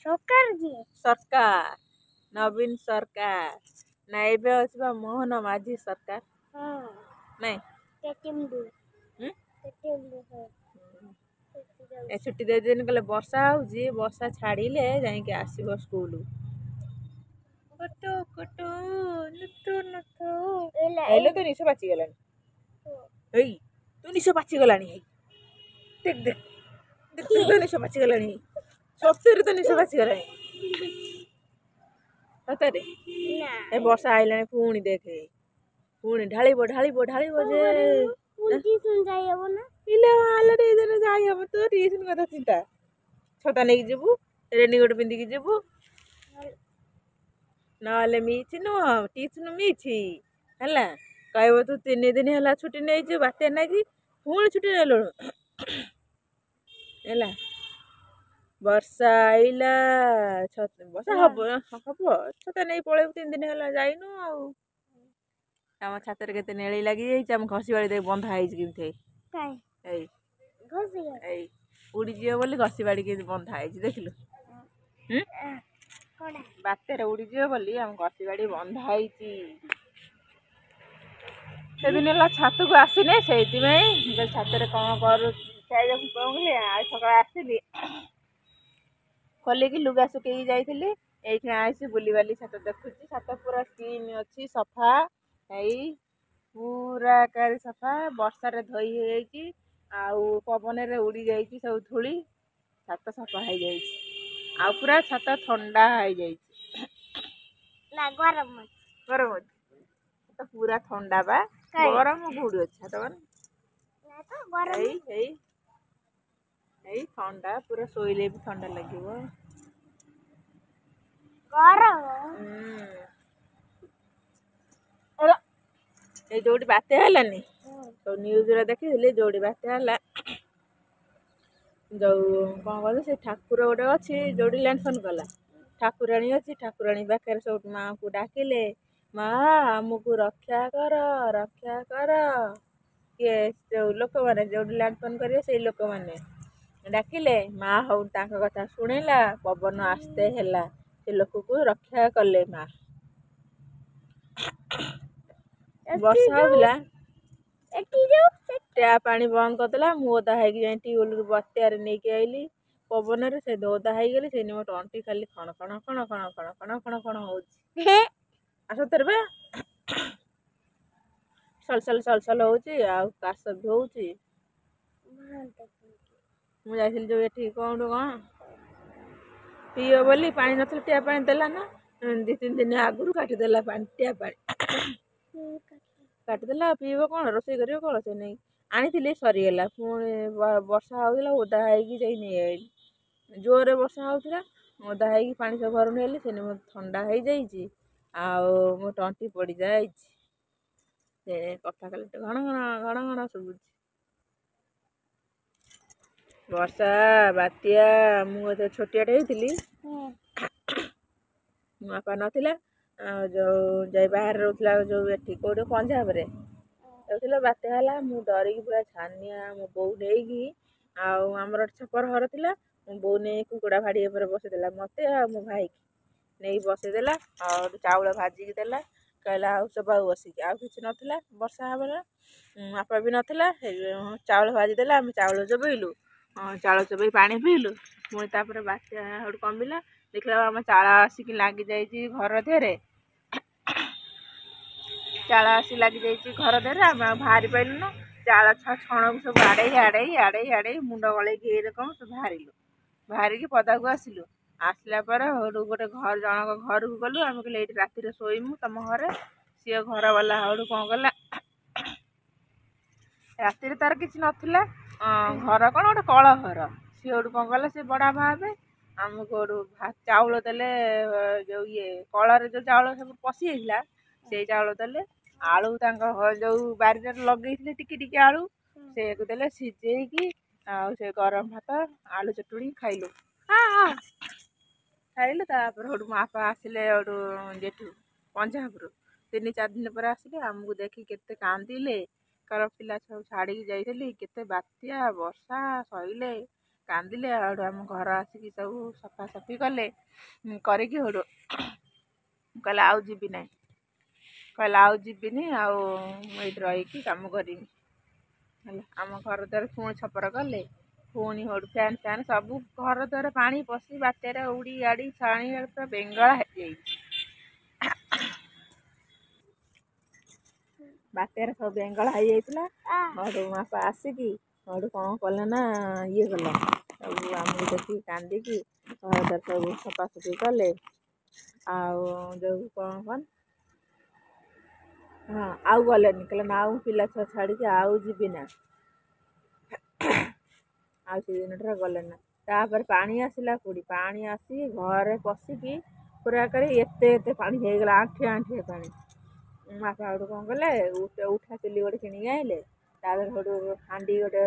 ସରକାର ନବୀନ ସରକାର ନା ଏବେ ଅଛି ବା ମୋହନ ମାଝୀ ସରକାର ନାଇଁ। ଏ ଛୁଟି ଦେଇଦେଲେନି କହିଲେ ବର୍ଷା ହଉଛି ବର୍ଷା ଛାଡ଼ିଲେ ଯାଇକି ଆସିବ ସ୍କୁଲ। ଏଇଲେ ତ ନିଶ ପାଚିଗଲାଣି। ଏଇ ତୋ ନିଶ ପାଚିଗଲାଣି। ଦେଖ ଦେଖ ଦେଖ ତୋ ନିଶ ପାଚିଗଲାଣି। ସତରେ ତୋ ନିଶ ପାଚିଗଲାଣି। ସତରେ ଏ ବର୍ଷା ଆଇଲାଣି ପୁଣି ଦେଖେ। ପୁଣି ଢାଳିବ ଢାଳିବ ଢାଳିବ ଯେ ଯାଇହବ। ତୋ ଟିଉସନ କଥା ଚିନ୍ତା। ଛତା ନେଇକି ଯିବୁ। ରେନିକୋଟ ପିନ୍ଧିକି ଯିବୁ। ନହେଲେ ମିଛି ନୁହଁ ଟିଉସନ ମିଛି ହେଲା। କହିବ ତୁ 3 ଦିନ ହେଲା ଛୁଟି ନେଇଛୁ ବାତ୍ୟା ନାଗି ପୁଣି ଛୁଟି ନେଲୁଣୁ ହେଲା। ବର୍ଷା ଆଇଲା ବର୍ଷା ହବ ଛତା ନେଇ ପଳେଇବୁ। 3 ଦିନ ହେଲା ଯାଇନୁ ଆଉ। ଆମ ଛାତରେ କେତେ ନେଳି ଲାଗିଯାଇଛି। ଆମ ଘଷି ବାଳି ଦେଇ ବନ୍ଧା ହେଇଛି କେମିତି। ଏଇ ଏଇ ଉଡିଯିବ ବୋଲି ଘଷି ବାଡ଼ି କେମିତି ବନ୍ଧା ହେଇଛି ଦେଖିଲୁ। ବାତ୍ୟାରେ ଉଡିଯିବ ବୋଲି ଆମ ଘଷି ବାଡ଼ି ବନ୍ଧା ହେଇଛି। ସେଦିନ ହେଲା ଛାତକୁ ଆସିନି ସେଇଥିପାଇଁ ଛାତରେ କଣ କରୁ ଆଜି ସକାଳେ ଆସିଲି ଖୋଲିକି ଲୁଗା ଶୁଖେଇକି ଯାଇଥିଲି। ଏଇଠି ଆଇଛି ବୁଲିବାଲି ଛାତ ଦେଖୁଛି। ଛାତ ପୁରା କ୍ଲିନ ଅଛି ସଫା। ଏଇ ପୁରା ଏକାରି ସଫା ବର୍ଷାରେ ଧୋଇ ହେଇଯାଇଛି। ଆଉ ପବନରେ ଉଡି ଯାଇଛି ସବୁ ଧୂଳି। ଛାତ ସଫା ହେଇଯାଇଛି। ଆଉ ପୁରା ଛାତ ଥଣ୍ଡା ହେଇଯାଇଛି। ଗରମ ଅଛି ତ ପୁରା ଥଣ୍ଡା ବା ଗରମ କୋଉଠି ଅଛି ତମର ଏଇ ଏଇ ଏଇ ଥଣ୍ଡା ପୁରା ଶୋଇଲେ ବି ଥଣ୍ଡା ଲାଗିବ ଏଇ ଯୋଉଠି ବାତ୍ୟା ହେଲାନି ସବୁ ନ୍ୟୁଜରେ ଦେଖିଥିଲି ଯୋଉଠି ବାତ୍ୟା ହେଲା ଯୋଉ କଣ କହିଲ ସେ ଠାକୁର ଗୋଟେ ଅଛି ଯୋଉଠି ଲ୍ୟାଣ୍ଡଫୋନ୍ କଲା ଠାକୁରାଣୀ ଅଛି ଠାକୁରାଣୀ ପାଖରେ ସବୁ ମାଆଙ୍କୁ ଡାକିଲେ ମା ଆମକୁ ରକ୍ଷା କର କିଏ ଯୋଉ ଲୋକମାନେ ଯୋଉଠି ଲ୍ୟାଣ୍ଡଫୋନ୍ କରିବେ ସେଇ ଲୋକମାନେ ଡାକିଲେ ମା ହଉ ତାଙ୍କ କଥା ଶୁଣିଲା ପବନ ଆସ୍ତେ ହେଲା ସେ ଲୋକକୁ ରକ୍ଷା କଲେ ମା ବର୍ଷା ହଉଥିଲା ଟ୍ୟାପ ପାଣି ବନ୍ଦ କରିଦେଲା ମୁଁ ଓଦା ହେଇକି ଯାଇ ଟ୍ୟୁବଲରୁ ବତ୍ୟାରେ ନେଇକି ଆଇଲି ପବନରେ ସେ ଓଦା ହେଇଗଲି ସେଇନି ମୋ ତଣ୍ଟି ଖାଲି ଖଣ ଖଣ ଖଣ ଖଣ ଖଣ ଖଣ ଖଣ ଖଣ ହଉଛି ସତରେ ବା ସଲସଲ ହଉଛି ଆଉ କାଶ ବି ହଉଛି ମୁଁ ଯାଇଥିଲି ଯୋଉ ଏଠି କଣ ପିଇବ ବୋଲି ପାଣି ନଥିଲା ଟ୍ୟାପ ପାଣି ଦେଲା ନା 2-3 ଦିନ ଆଗରୁ କାଟିଦେଲା ପାଣି ଟ୍ୟାପ ପାଣି କାଟିଦେଲା ପିଇବ କଣ ରୋଷେଇ କରିବ କଣ ସେ ନେଇ ଆଣିଥିଲି ସରିଗଲା ପୁଣି ବର୍ଷା ହଉଥିଲା ଓଦା ହେଇକି ଯାଇ ନେଇ ଆଇଲି ଜୋରରେ ବର୍ଷା ହଉଥିଲା ଓଦା ହେଇକି ପାଣି ସବୁ ଘରୁ ନେଇଆଇଲି ସେନି ମୋ ଥଣ୍ଡା ହେଇଯାଇଛି ଆଉ ମୋ ତଣ୍ଟି ପଡ଼ିଯାଇଛି ସେ କଥା ଖାଲି ଘଣ ଘଣ ଶୁଭୁଛି ବର୍ଷା ବାତ୍ୟା ମୁଁ ଏତେ ଛୋଟିଆଟେ ହେଇଥିଲି ମୋ ବାପା ନଥିଲା ଯୋଉ ଯାଇ ବାହାରେ ରହୁଥିଲା ଯୋଉ ଏଠି କୋଉଠି ପଞ୍ଜାବରେ ରହୁଥିଲା ବାତ୍ୟା ହେଲା ମୁଁ ଡରିକି ପୁରା ଛାନିଆ ମୋ ବୋଉ ନେଇକି ଆଉ ଆମର ଛପର ଘର ଥିଲା ମୋ ବୋଉ ନେଇ କୁକୁଡ଼ା ଭାଡ଼ି ଉପରେ ବସେଇଦେଲା ମତେ ଆଉ ମୋ ଭାଇକି ନେଇକି ବସେଇଦେଲା ଆଉ ଚାଉଳ ଭାଜିକି ଦେଲା କହିଲା ଆଉ ଚୋବାଉ ବସିକି ଆଉ କିଛି ନଥିଲା ବର୍ଷା ହବନା ବାପା ବି ନଥିଲା ଚାଉଳ ଭାଜି ଦେଲା ଆମେ ଚାଉଳ ଚୋବେଇଲୁ ଚାଉଳ ଚୋବେଇ ପାଣି ପିଇଲୁ ପୁଣି ତାପରେ ବାତ୍ୟା ସେଠୁ କମିଲା ଦେଖିଲା ଆମ ଚାଳ ଆସିକି ଲାଗିଯାଇଛି ଘର ଦେହରେ ଚାଳ ଆସି ଲାଗିଯାଇଛି ଘର ଦେହରେ ଆମେ ଆଉ ବାହାରି ପାଇଲୁନୁ ଚାଳ ଛଣକୁ ସବୁ ଆଡ଼େଇ ମୁଣ୍ଡ ଗଳେଇକି ଏଇରକମ ସବୁ ବାହାରିକି ପଦାକୁ ଆସିଲୁ ଆସିଲା ପରେ ଗୋଟେ ଜଣଙ୍କ ଘରକୁ ଗଲୁ ଆମେ କହିଲେ ଏଇଠି ରାତିରେ ଶୋଇମୁ ତମ ଘରେ ସିଏ ଘର ବାଲା ହଉଠୁ କଣ କଲା ରାତିରେ ତାର କିଛି ନଥିଲା ଘର କଣ ଗୋଟେ କଳ ଘର ସିଏ ହଉଠୁ କଣ କଲା ସେ ବଡ଼ ଭାବେ ଆମକୁ ହଉଠୁ ଚାଉଳ ଦେଲେ ଯୋଉ କଳରେ ଯୋଉ ଚାଉଳ ସବୁ ପଶି ଯାଇଥିଲା ସେଇ ଚାଉଳ ଦେଲେ ଆଳୁ ତାଙ୍କ ଯୋଉ ବାରିରେ ଲଗେଇଥିଲେ ଟିକେ ଆଳୁ ସେଇଆକୁ ଦେଲେ ସିଝେଇକି ଆଉ ସେ ଗରମ ଭାତ ଆଳୁ ଚଟୁଣି ଖାଇଲୁ ତାପରେ ସେଠୁ ମୋ ବାପା ଆସିଲେ ସେଠୁ ଯେଠୁ ପଞ୍ଜାବରୁ 3-4 ଦିନ ପରେ ଆସିଲେ ଆମକୁ ଦେଖି କେତେ କାନ୍ଦିଲେ କାରଣ ପିଲା ସବୁ ଛାଡ଼ିକି ଯାଇଥିଲି କେତେ ବାତ୍ୟା ବର୍ଷା ସହିଲେ କାନ୍ଦିଲେ ଆଉ ଆମ ଘର ଆସିକି ସବୁ ସଫାସଫି କଲେ କରିକି ସେଠୁ କହିଲେ ଆଉ ଯିବିନି ଆଉ ମୁଁ ଏଇଠି ରହିକି କାମ କରିବି ହେଲା ଆମ ଘର ଦ୍ୱାର ପୁଣି ଛପର କଲେ ପୁଣି ସେଠୁ ଫ୍ୟାନ୍ ସବୁ ଘର ଦ୍ୱାର ପାଣି ପଶି ବାତ୍ୟାରେ ଉଡ଼ି ଆଡ଼ି ଛାଣି ପୁରା ବେଙ୍ଗଳା ହେଇଯାଇଛି ବାତ୍ୟାରେ ସବୁ ବେଙ୍ଗଳା ହେଇଯାଇଥିଲା ସେଠୁ ମୋ ବାପା ଆସିକି ସେଠୁ କଣ କଲେ ନା କଲା ସବୁ ଆମକୁ ଦେଖିକି କାନ୍ଦିକି ଘର ଦ୍ୱାର ସବୁ ସଫାସଫି କଲେ ଆଉ ଯୋଉ କଣ ଆଉ ଗଲେନି କହିଲେ ନା ଆଉ ପିଲା ଛୁଆ ଛାଡ଼ିକି ଆଉ ଯିବି ନା ଆଉ ସେ ଦିନଠାରୁ ଗଲେ ନା ତାପରେ ପାଣି ଆସିଲା କୋଉଠି ପାଣି ଆସିକି ଘରେ ପଶିକି ପୁରା କରି ଏତେ ପାଣି ହେଇଗଲା ଆଣ୍ଠିଏ ପାଣି ବାପା ସେଠୁ କଣ କଲେ ଉଠା ଚୁଲି ଗୋଟେ କିଣିକି ଆଣିଲେ ତାପରେ ସେଠୁ ହାଣ୍ଡି ଗୋଟେ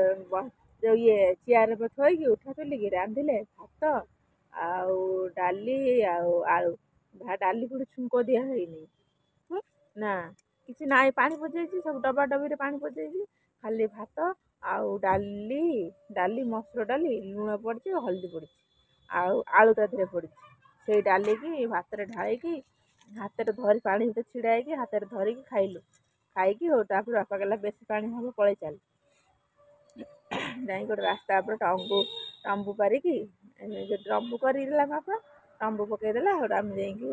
ଯୋଉ ଚିଆର ଥୋଇକି ଉଠା ଚୁଲିକି ରାନ୍ଧିଲେ ଭାତ ଆଉ ଡାଲି ଆଉ ଆଳୁ ଡାଲି ପୁଣି ଛୁଙ୍କ ଦିଆ ହେଇନି ନା କିଛି ନାହିଁ ପାଣି ପଚିଯାଇଛି ସବୁ ଡବାରେ ପାଣି ପଚିଯାଇଛି ଖାଲି ଭାତ ଆଉ ଡାଲି ମସୁର ଡାଲି ଲୁଣ ପଡ଼ିଛି ହଳଦୀ ପଡ଼ିଛି ଆଉ ଆଳୁ ତା ଦେହରେ ପଡ଼ିଛି ସେଇ ଡାଲିକି ଭାତରେ ଢାଳିକି ହାତରେ ଧରି ପାଣି ଭିତରେ ଛିଡ଼ା ହେଇକି ହାତରେ ଧରିକି ଖାଇକି ହଉ ତାପରେ ବାପା କହିଲା ବେଶୀ ପାଣି ହବ ପଳେଇ ଚାଲ ଯାଇକି ଗୋଟେ ରାସ୍ତା ଉପରେ ତମ୍ବୁ ପାରିକି ତମ୍ବୁ କରିଦେଲା ବାପା ତମ୍ବୁ ପକେଇଦେଲା ସେଠୁ ଆମେ ଯାଇକି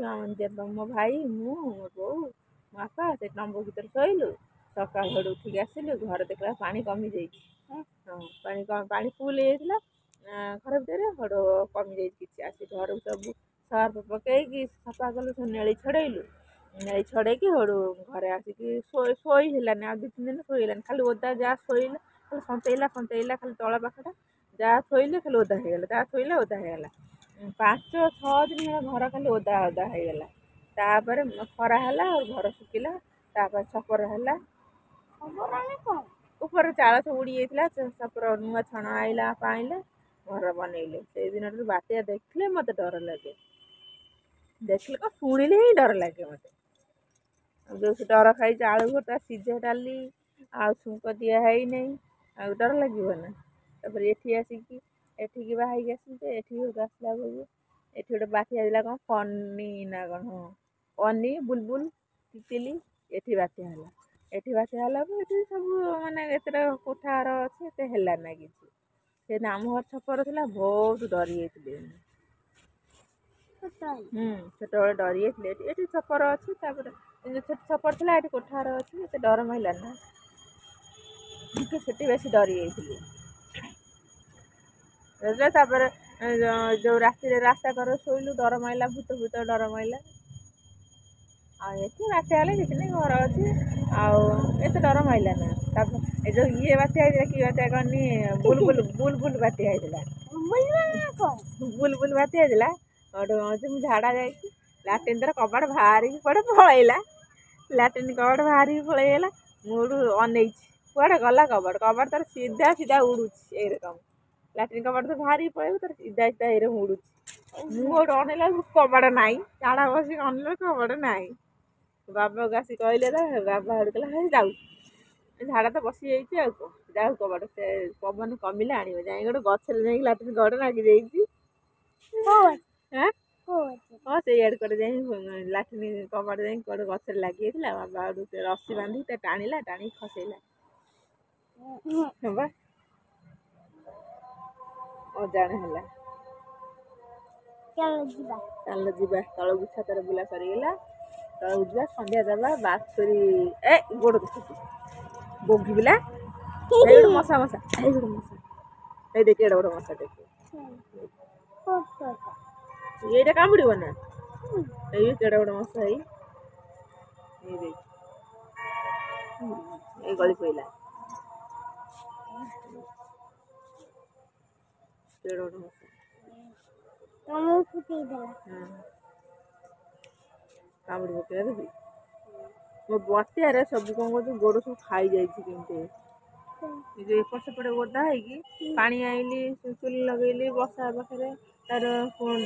ମୋ ଭାଇ ମୁଁ ମୋ ବୋଉ ମୋ ବାପା ସେ ତମ୍ବୁ ଭିତରେ ଶୋଇଲୁ ସକାଳୁ ସେଠୁ ଉଠିକି ଆସିଲୁ ଘରେ ଦେଖିଲା ପାଣି କମିଯାଇଛି ପାଣି ଫୁଲ୍ ହେଇଯାଇଥିଲା ଘର ଭିତରେ ସେଠୁ କମିଯାଇଛି କିଛି ଆସି ଘରକୁ ସବୁ ସର୍ଫ ପକେଇକି ସଫା କଲୁ ସବୁ ନେଳି ଛଡ଼େଇଲୁ ନେଇ ଛଡ଼େଇକି ହେଠୁ ଘରେ ଆସିକି ଶୋଇ ହେଲାନି। ଆଉ 2-3 ଦିନ ଶୋଇ ହେଲାନି। ଖାଲି ଓଦା ଯାହା ଶୋଇଲେ ଖାଲି ସନ୍ତେଇଲା ଖାଲି ତଳ ପାଖଟା ଯାହା ଥୋଇଲେ ଖାଲି ଓଦା ହେଇଗଲା, ଯାହା ଥୋଇଲେ ଓଦା ହେଇଗଲା। 5-6 ଦିନ ହେଲା ଘର ଖାଲି ଓଦା ହେଇଗଲା। ତାପରେ ଖରା ହେଲା ଆଉ ଘର ଶୁଖିଲା। ତାପରେ ଛପର ହେଲା। ଉପରେ ଚାଳ ସବୁ ଉଡ଼ି ଯାଇଥିଲା। ଛପର ନୂଆ ଛଣ ଆଇଲା ପାଇଲେ ଘର ବନେଇଲେ। ସେଇ ଦିନଠାରୁ ବାତ୍ୟା ଦେଖିଲେ ମତେ ଡର ଲାଗେ। ଦେଖିଲେ କଣ ଶୁଣିଲେ ହିଁ ଡର ଲାଗେ ମତେ। ଯୋଉ ଡର ଖାଇଛି ଆଳୁ ଭର୍ତ୍ତା, ସିଝା ଡାଲି ଆଉ ଛୁଙ୍କ ଦିଆ ହେଇନାହିଁ, ଆଉ ଡର ଲାଗିବ ନା। ତାପରେ ଏଠିକି ବାହାହେଇକି ଆସିଲି ଯେ ଏଠି ଆସିଲା ବେଳକୁ ଏଠି ଗୋଟେ ବାତ୍ୟା ହେଇଥିଲା କଣ ଫନି ନା କଣ, ହଁ ଅନି, ବୁଲବୁଲ, ତିତିଲି ଏଠି ବାତ୍ୟା ହେଲା। ଏଠି ବାତ୍ୟା ହେଲାକୁ ଏଠି ସବୁ ମାନେ ଏତେଟା କୋଠା ଘର ଅଛି, ଏତେ ହେଲା ନା କିଛି। ସେ ଆମ ଘର ଛପର ଥିଲା, ବହୁତ ଡରି ଯାଇଥିଲି। ସେତେବେଳେ ଡରି ଯାଇଥିଲେ। ଏଠି ଛପର ଅଛି, ତାପରେ ଛୋଟ ଛପର ଥିଲା, ଏଠି କୋଠା ଘର ଅଛି, ଏତେ ଡର ମାଇଲା ନା। ସେଠି ବେଶୀ ଡରି ଯାଇଥିଲି। ତାପରେ ଯୋଉ ରାତିରେ ରାସ୍ତା କରେ ଶୋଇଲୁ, ଡର ମାଇଲା, ଭୂତ ଡର ମାଇଲା। ଆଉ ଏଠି ବାତ୍ୟା ହେଲେ କିଛି ନାହିଁ, ଘର ଅଛି ଆଉ ଏତେ ଡର ମାଇଲା ନା। ତାପରେ ଏ ଯୋଉ ବାତ୍ୟା ହେଇଥିଲା, କି ବାତ୍ୟା କହନି, ବୁଲବୁଲ ବାତ୍ୟା ହେଇଥିଲା। ବୁଲବୁଲ ବାତ୍ୟା ହେଇଥିଲା। ମୁଁ ଝାଡ଼ା ଯାଇଛି, ଲାଟ୍ରିନ୍ ତାର କବାଟ ବାହାରିକି କୁଆଡ଼େ ପଳେଇଲା। ଲାଟ୍ରିନ୍ କବାଟ ବାହାରିକି ପଳେଇଗଲା। ମୁଁ ହେଠୁ ଅନେଇଛି କୁଆଡ଼େ ଗଲା କବାଟ ତାର ସିଧା ଉଡ଼ୁଛି ଏଇରକମ। ଲାଟ୍ରିନ୍ କବାଟ ତ ବାହାରିକି ପଳେଇବ, ତାର ସିଧା ଏଇରକମ ଉଡ଼ୁଛି। ମୁଁ ହେଠୁ ଅନେଇଲା ବେଳକୁ କବାଟ ନାହିଁ। ଝାଡ଼ା ବସିକି ଅନେଇଲା ବେଳକୁ କବାଟ ନାହିଁ। ବାବାକୁ ଆସି କହିଲେ, ବାବା ହେଠୁ କହିଲା ହେ ଯାଉ, ଝାଡ଼ା ତ ବସିଯାଇଛି ଆଉ କଣ ଯାଉ କବାଟ ସେ ପବନ କମିଲେ ଆଣିବ। ଯାଇକି ଗୋଟେ ଗଛରେ ଯାଇକି ଲାଟ୍ରିନ୍ କବାଟ ଲାଗି ଦେଇଛି। ହଁ ସେଇଆଡ଼େ କୁଆଡ଼େ ଯାଇ ଲାଟ୍ରିନ୍ କବାଟ ଯାଇକି କୁଆଡ଼େ ଗଛରେ ଲାଗିଯାଇଥିଲା। ବାବା ହେଠୁ ରସି ବାନ୍ଧିକି ଟାଣିକି ଖସେଇଲା। ହଁ ବା ଅଜାଣ ହେଲା। ଚାଲ ଯିବା ତଳକୁ, ଛାତରେ ବୁଲା ସରିଗଲା, ତଳକୁ ଯିବା ସନ୍ଧ୍ୟା ଦେବା। ବାଛୁରୀ ଗୋଡ଼ ଦେଖୁଛି ବୋଗିବିଲା। ଏଇ ଗୋଟେ ମଶା ଏଇ ଦେଖି ଏଡେ ବଡ଼ ମଶା ଦେଖ, ଏଇଟା କାମୁଡ଼ିବ ନା। ଏଇ କେଡେ ବଡ଼ ମଶା, ଏଇ ଗଳି ପଇଲା। କେଡେ ବଡ଼ ମଶା କାମୁଡ଼ି ପକେଇଲା ଦେଖି। ମୋ ବତିଆରେ ସବୁ କଣ କରୁଛୁ, ଗୋଡ଼ ସବୁ ଖାଇଯାଇଛି କେମିତି। ଯୋଉ ଏପଟ ସେପଟେ ଓଦା ହେଇକି ପାଣି ଆଇଲି, ଚୁଲି ଲଗେଇଲି ବର୍ଷା ପାଖରେ। ତାର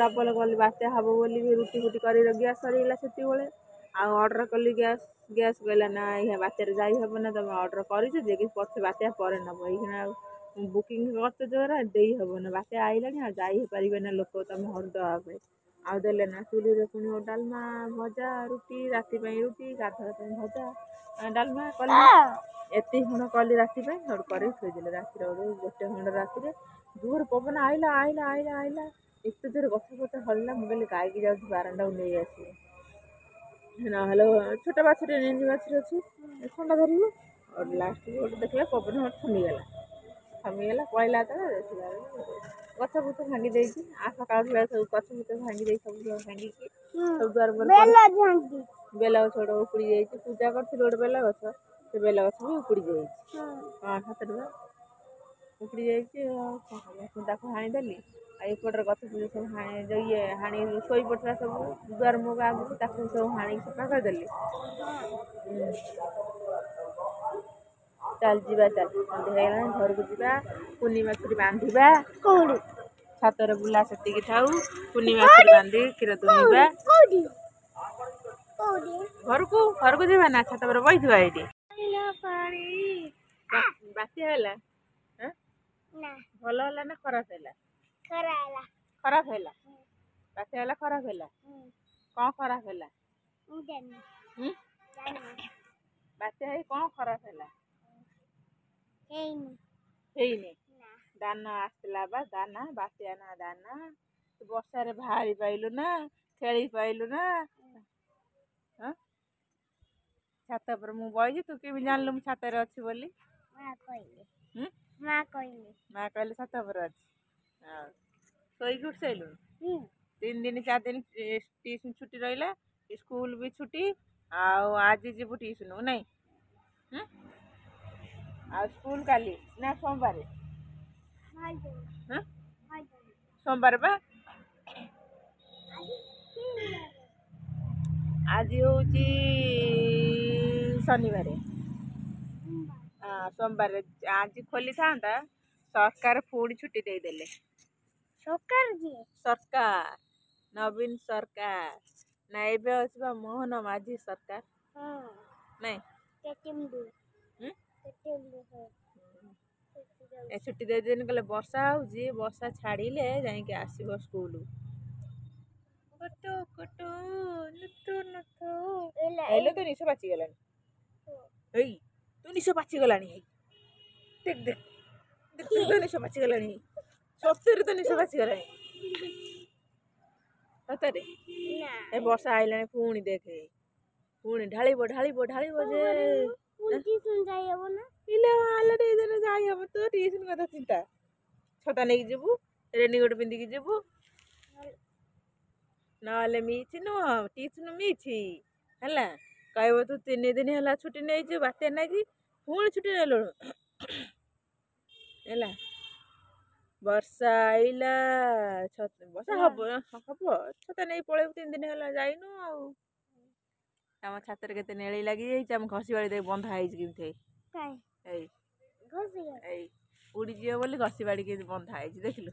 ଡବଲ କଲି, ବାତ୍ୟା ହବ ବୋଲି ରୁଟି ଫୁଟି କରି ଗ୍ୟାସ୍ ସରିଗଲା ସେତିକିବେଳେ। ଆଉ ଅର୍ଡ଼ର କଲି ଗ୍ୟାସ୍ କହିଲା ନା ବାତ୍ୟାରେ ଯାଇ ହବ ନା, ତମେ ଅର୍ଡ଼ର କରିଛ ଯେ କି ପଛେ ବାତ୍ୟା ପରେ ନେବ। ଏଇଖିଣା ଆଉ ବୁକିଂ କରିଛ ଯୋଉରା ଦେଇ ହବ ନା, ବାତ୍ୟା ଆଇଲାଣି ଆଉ ଯାଇ ହେଇପାରିବେ ନା ଲୋକ ତମ ଘରୁ ଦେବା ପାଇଁ। ଆଉ ଦେଲେ ନା। ଚୁଲିରେ ପୁଣି ଡାଲମା, ଭଜା, ରୁଟି, ରାତି ପାଇଁ ରୁଟି, ଗାଧୁଆ ପାଇଁ ଭଜା, ଡାଲମା କଲି। ଏତିକି ଖଣ୍ଡ କଲି ରାତି ପାଇଁ, ସେଠୁ କରିକି ଥୋଇଦେଲି। ରାତିରେ 1 ଖଣ୍ଡ ରାତିରେ ଜୋରେ ପବନ ଆଇଲା। ଏତେ ଜୋରେ ଗଛ ଫଛ ହଲିଲା। ମୁଁ କହିଲି ଗାଈକି ଯାଉଛି ବାରଣ୍ଡାକୁ ନେଇ ଆସିବି, ନହେଲେ ଛୋଟ ବାଛୁରୀ ନେଣ୍ଡି ବାଛୁରୀ ଅଛି, ଥଣ୍ଡା ଧରିବ। ଲାଷ୍ଟକୁ ଗୋଟେ ଦେଖିଲା ପବନ ଥମିଗଲା ପଳେଇଲା। ଯେତେବେଳେ ଦେଖିଲା ବେଳକୁ ଗଛ ଫଛ ଭାଙ୍ଗି ଦେଇଛି। ସକାଳୁ ସବୁ ଗଛ ଫଛ ଭାଙ୍ଗି ଦେଇଛି, ସବୁ ଭାଙ୍ଗିକି ସବୁ ଦୁଆର ବେଲ ଗଛ ଗୋଟେ ଉପୁଡ଼ି ଯାଇଛି। ପୂଜା କରିଥିଲି ଗୋଟେ ବେଲ ଗଛ, ସେ ବେଲ ଗଛ ବି ଉପୁଡ଼ି ଯାଇଛି। ସତରେ ବା ଉପୁଡ଼ି ଯାଇଛି। ଆଉ କଣ କରିବା, ତାକୁ ହାଣିଦେଲି। ଆଉ ଏପଟରେ ଗଛ ଫଛ ସବୁ ହାଣି ଶୋଇ ପଡ଼ିଥିଲା ସବୁ ଦୁଆର ମୁହଁ ଆଗକୁ, ତାକୁ ସବୁ ହାଣିକି ସଫା କରିଦେଲି। ଚାଲ ଯିବା, ସନ୍ଧ୍ୟା ହେଇଗଲାଣି, ଘରକୁ ଯିବା। କୁନି ବାଛୁରୀ ବାନ୍ଧିବା, ଛାତରେ ବୁଲା ସେତିକି ଥାଉ। କୁନି ବାଛୁରୀ ବାନ୍ଧି କ୍ଷୀର ଦୁହିଁବା। ଘରକୁ ଯିବା ନା, ଛାତ ଉପରେ ବଇଥିବା ଏଇଠି। ବାତ୍ୟା ହେଲା ଭଲ ହେଲା ନା ଖରାପ ହେଲା? ଖରାପ ହେଲା। ବାତ୍ୟା ହେଲା, ଖରାପ ହେଲା। କଣ ଖରାପ ହେଲା? ବାତ୍ୟା ହେଇ କଣ ଖରାପ ହେଲା? ହେଇନି। ଦାନା ଆସିଥିଲା ବା, ଦାନା ବାତ୍ୟା ନା ଦାନା। ବର୍ଷାରେ ବାହାରି ପାଇଲୁ ନା, ଖେଳି ପାଇଲୁ ନା। ଛାତ ଉପରେ ମୁଁ ବଇଛି, ତୁ କେମିତି ଜାଣିଲୁ ମୁଁ ଛାତରେ ଅଛି ବୋଲି? ମା କହିଲେ ଛାତ ଉପରେ ଅଛି। ଆଉ ଶୋଇକି ଉଠି ସାଇଲୁଣି? 3 ଦିନ 4 ଦିନ ଟିଉସନ ଛୁଟି ରହିଲା, ସ୍କୁଲ ବି ଛୁଟି, ଆଉ ଆଜି ଯିବୁ ଟିଉସନ୍ ନାଇଁ? ଆଉ ସ୍କୁଲ କାଲି ନା ସୋମବାର? ସୋମବାର ବା। ଆଜି ହଉଛି ଶନିବାର। ସୋମବାର ଆଜି ଖୋଲିଥାନ୍ତା, ସରକାର ପୁଣି ଛୁଟି ଦେଇଦେଲେ। ସରକାର ନବୀନ ସରକାର ନା ଏବେ ଅଛି ବା ମୋହନ ମାଝୀ ସରକାର ନାଇଁ? ଏ ଛୁଟି ଦେଇଦେନି, କହିଲେ ବର୍ଷା ହଉଛି, ବର୍ଷା ଛାଡ଼ିଲେ ଯାଇକି ଆସିବ ସ୍କୁଲ। କୁଟୁ କୁଟୁ ନୁତୁ ନୁତୁ ଏଇଲେ ତ ନିଶ ପାଚିଗଲାଣି। ଏଇ ତୁ ନିଶ ପାଚିଗଲାଣି। ଦେଖ ଦେଖ ଦେଖ ତ ନିଶ ପାଚିଗଲାଣି। ସତରେ ତ ନିଶ ପାଚିଗଲାଣି ସତରେ। ଏ ବର୍ଷା ଆଇଲାଣି ପୁଣି ଦେଖେ, ପୁଣି ଢାଳିବ ଢାଳିବ ଢାଳିବ ଯେ ଯାଇ ହବ। ତୁ ଟିଉସନ କଥା ଚିନ୍ତା, ଛତା ନେଇକି ଯିବୁ, ରେନିକୋଟ ପିନ୍ଧିକି ଯିବୁ, ନହେଲେ ମିଛି ନୁହଁ ଟିଉସନ ମିଛି ହେଲା। କହିବ ତୁ 3 ଦିନ ହେଲା ଛୁଟି ନେଇଛୁ, ବାତ୍ୟା ନାଗି ପୁଣି ଛୁଟି ନେଲୁଣୁ ହେଲା। ବର୍ଷା ଆଇଲା, ବର୍ଷା ହବ ଛତା ନେଇ ପଳେଇବୁ, 3 ଦିନ ହେଲା ଯାଇନୁ ଆଉ। ଆମ ଛାତରେ କେତେ ନେଳି ଲାଗିଯାଇଛି, ଆମ ଘଷି ବାଡ଼ି ଦେଇ ବନ୍ଧା ହେଇଛି କେମିତି। ଏଇ ଏଇ ଉଡ଼ିଯିବ ବୋଲି ଘଷି ବାଡ଼ି କେମିତି ବନ୍ଧା ହେଇଛି ଦେଖିଲୁ।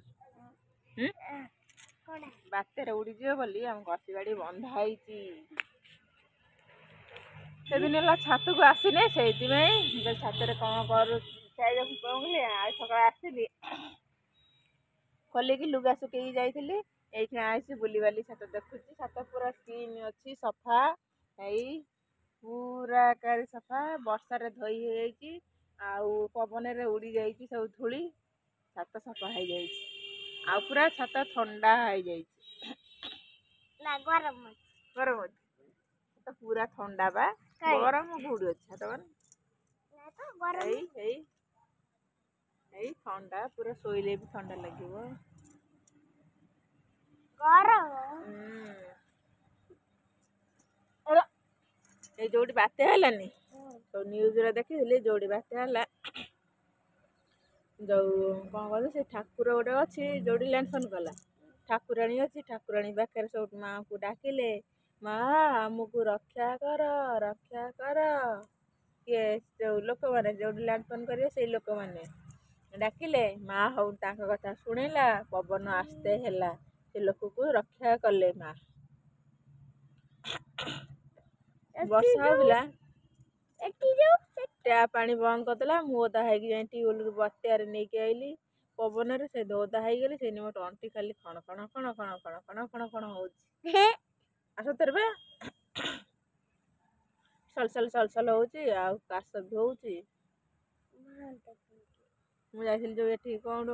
ବାତ୍ୟାରେ ଉଡ଼ିଯିବ ବୋଲି ଆମ ଘଷି ବାଡ଼ି ବନ୍ଧା ହେଇଛି। ସେଦିନ ହେଲା ଛାତକୁ ଆସିନେ, ସେଇଥିପାଇଁ ଛାତରେ କ'ଣ କରୁ ଖାଇବାକୁ କହୁଥିଲି। ଆଉ ସକାଳେ ଆସିଲି, ଖୋଲିକି ଲୁଗା ଶୁଖେଇକି ଯାଇଥିଲି। ଏଇଠି ଆଇଛି ବୁଲିବାଲି ଛାତ ଦେଖୁଛି। ଛାତ ପୁରା କ୍ଲିନ୍ ଅଛି, ସଫା। ଏଇ ପୁରା ଏକାରି ସଫା, ବର୍ଷାରେ ଧୋଇ ହେଇଯାଇଛି, ଆଉ ପବନରେ ଉଡ଼ି ଯାଇଛି ସବୁ ଧୂଳି। ଛାତ ସଫା ହେଇଯାଇଛି, ଆଉ ପୁରା ଛାତ ଥଣ୍ଡା ହେଇଯାଇଛି। ଗରମ ଅଛି ତ ପୁରା ଥଣ୍ଡା ବା। ଗରମ କୋଉଠି ଅଛି ଛାତ ଏଇ ଏଇ ଏଇ ଥଣ୍ଡା ପୁରା, ଶୋଇଲେ ବି ଥଣ୍ଡା ଲାଗିବ। ଏଇ ଯୋଉଠି ବାତ୍ୟା ହେଲାନି, ସବୁ ନ୍ୟୁଜରେ ଦେଖିଥିଲି, ଯୋଉଠି ବାତ୍ୟା ହେଲା ଯୋଉ କ'ଣ କହିଲୁ, ସେ ଠାକୁର ଗୋଟେ ଅଛି ଯୋଉଠି ଲ୍ୟାଣ୍ଡଫୋନ୍ କଲା, ଠାକୁରାଣୀ ଅଛି। ଠାକୁରାଣୀ ପାଖରେ ସବୁ ମାଆଙ୍କୁ ଡାକିଲେ, ମା ଆମକୁ ରକ୍ଷା କର, ରକ୍ଷା କର। କିଏ? ଯୋଉ ଲୋକମାନେ ଯୋଉଠି ଲ୍ୟାଣ୍ଡଫୋନ୍ କରିବେ ସେଇ ଲୋକମାନେ ଡାକିଲେ, ମା ହଉ ତାଙ୍କ କଥା ଶୁଣିଲା, ପବନ ଆସ୍ତେ ହେଲା, ସେ ଲୋକକୁ ରକ୍ଷା କଲେ ମା। ବର୍ଷା ହଉଥିଲା, ଟ୍ୟାପ୍ ପାଣି ବନ୍ଦ କରିଦେଲା। ମୁଁ ଓଦା ହେଇକି ଯାଇ ଟ୍ୟୁବଲରୁ ବାତ୍ୟାରେ ନେଇକି ଆଇଲି ପବନରେ, ସେ ଓଦା ହେଇଗଲି। ସେଇନି ମୋ ତଣ୍ଟି ଖାଲି ଖଣ ଖଣ ଖଣ ଖଣ ଖଣ ଖଣ ଖଣ ଖଣ ହଉଛି। ସତରେ ବା ସଲସଲ ସଲସଲ ହଉଛି, ଆଉ କାଶ ବି ହଉଛି। ମୁଁ ଯାଇଥିଲି ଯୋଉ ଏଠି କ'ଣ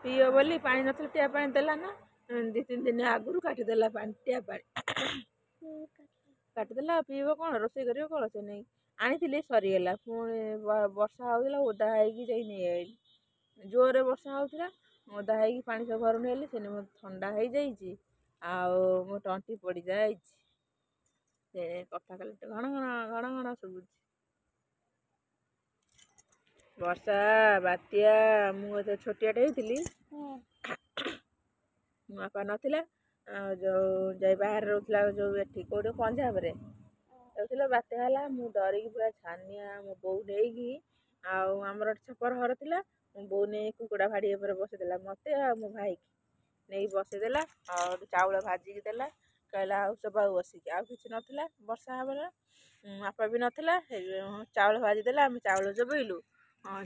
ପିଇବ ବୋଲି ପାଣି ନଥିଲା, ଟ୍ୟାପ୍ ପାଣି ଦେଲା ନା 2-3 ଦିନ ଆଗରୁ କାଟିଦେଲା ପାଣି, ଟ୍ୟାପ୍ ପାଣି କାଟିଦେଲା। ପିଇବ କ'ଣ, ରୋଷେଇ କରିବ କ'ଣ? ସେ ନେଇ ଆଣିଥିଲି, ସରିଗଲା। ପୁଣି ବର୍ଷା ହଉଥିଲା, ଓଦା ହେଇକି ଯାଇ ନେଇ ଆଇଲି। ଜୋରରେ ବର୍ଷା ହଉଥିଲା, ଓଦା ହେଇକି ପାଣି ସବୁ ଘରୁ ନେଇଆଇଲି। ସେନି ମୋର ଥଣ୍ଡା ହେଇଯାଇଛି, ଆଉ ମୋ ତଣ୍ଟି ପଡ଼ିଯାଇଛି। ସେ କଥା ଖାଲି ଘଣ ଘଣ ଘଣ ଘଣ ଶୁଭୁଛି। ବର୍ଷା ବାତ୍ୟା, ମୁଁ ଏତେ ଛୋଟିଆଟେ ହେଇଥିଲି, ମୋ ବାପା ନଥିଲା, ଯୋଉ ଯାଇ ବାହାରେ ରହୁଥିଲା, ଯୋଉ ଏଠି କୋଉଠି ପଞ୍ଜାବରେ ରହୁଥିଲା। ବାତ୍ୟା ହେଲା, ମୁଁ ଡରିକି ପୁରା ଛାନିଆ। ମୋ ବୋଉ ନେଇକି, ଆଉ ଆମର ଛପର ଘର ଥିଲା, ମୋ ବୋଉ ନେଇ କୁକୁଡ଼ା ଭାଡ଼ି ଉପରେ ବସେଇଦେଲା, ମତେ ଆଉ ମୋ ଭାଇକି ନେଇକି ବସେଇଦେଲା। ଆଉ ଚାଉଳ ଭାଜିକି ଦେଲା, କହିଲା ଆଉ ଚୋବାଉ ବସିକି। ଆଉ କିଛି ନଥିଲା, ବର୍ଷା ହବନା, ବାପା ବି ନଥିଲା। ଚାଉଳ ଭାଜିଦେଲା, ଆମେ ଚାଉଳ ଚୋବେଇଲୁ,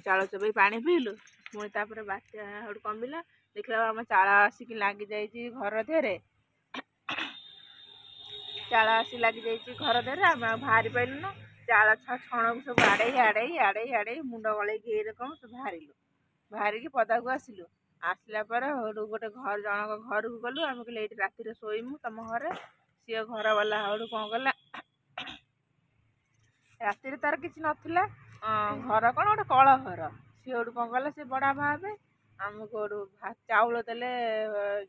ଚାଉଳ ଚୋବେଇ ପାଣି ପିଇଲୁ। ପୁଣି ତାପରେ ବାତ୍ୟା ହେଉଠୁ କମିଲା। ଦେଖିଲା ଆମ ଚାଳ ଆସିକି ଲାଗିଯାଇଛି ଘର ଦେହରେ, ଚାଳ ଆସି ଲାଗିଯାଇଛି ଘର ଦେହରେ। ଆମେ ଆଉ ବାହାରି ପାଇଲୁନୁ। ଚାଳ ଛଣକୁ ସବୁ ଆଡ଼େଇ ଆଡ଼େଇ ଆଡ଼େଇ ଆଡ଼େଇ ମୁଣ୍ଡ ଗଳେଇକି ଏଇ ରକମ ସବୁ ବାହାରିଲୁ। ବାହାରିକି ପଦାକୁ ଆସିଲୁ। ଆସିଲା ପରେ ହେଉଠୁ ଗୋଟେ ଜଣଙ୍କ ଘରକୁ ଗଲୁ। ଆମେ କହିଲେ ଏଇଠି ରାତିରେ ଶୋଇମୁ ତମ ଘରେ। ସିଏ ଘର ବାଲା ହେଉଠୁ କ'ଣ କଲା, ରାତିରେ ତାର କିଛି ନଥିଲା, ଘର କ'ଣ ଗୋଟେ କଳ ଘର। ସିଏ ହେଉଠୁ କ'ଣ କଲା, ସେ ବଡ଼ବାପା ହେବେ, ଆମକୁ ହେଉଠୁ ଚାଉଳ ଦେଲେ,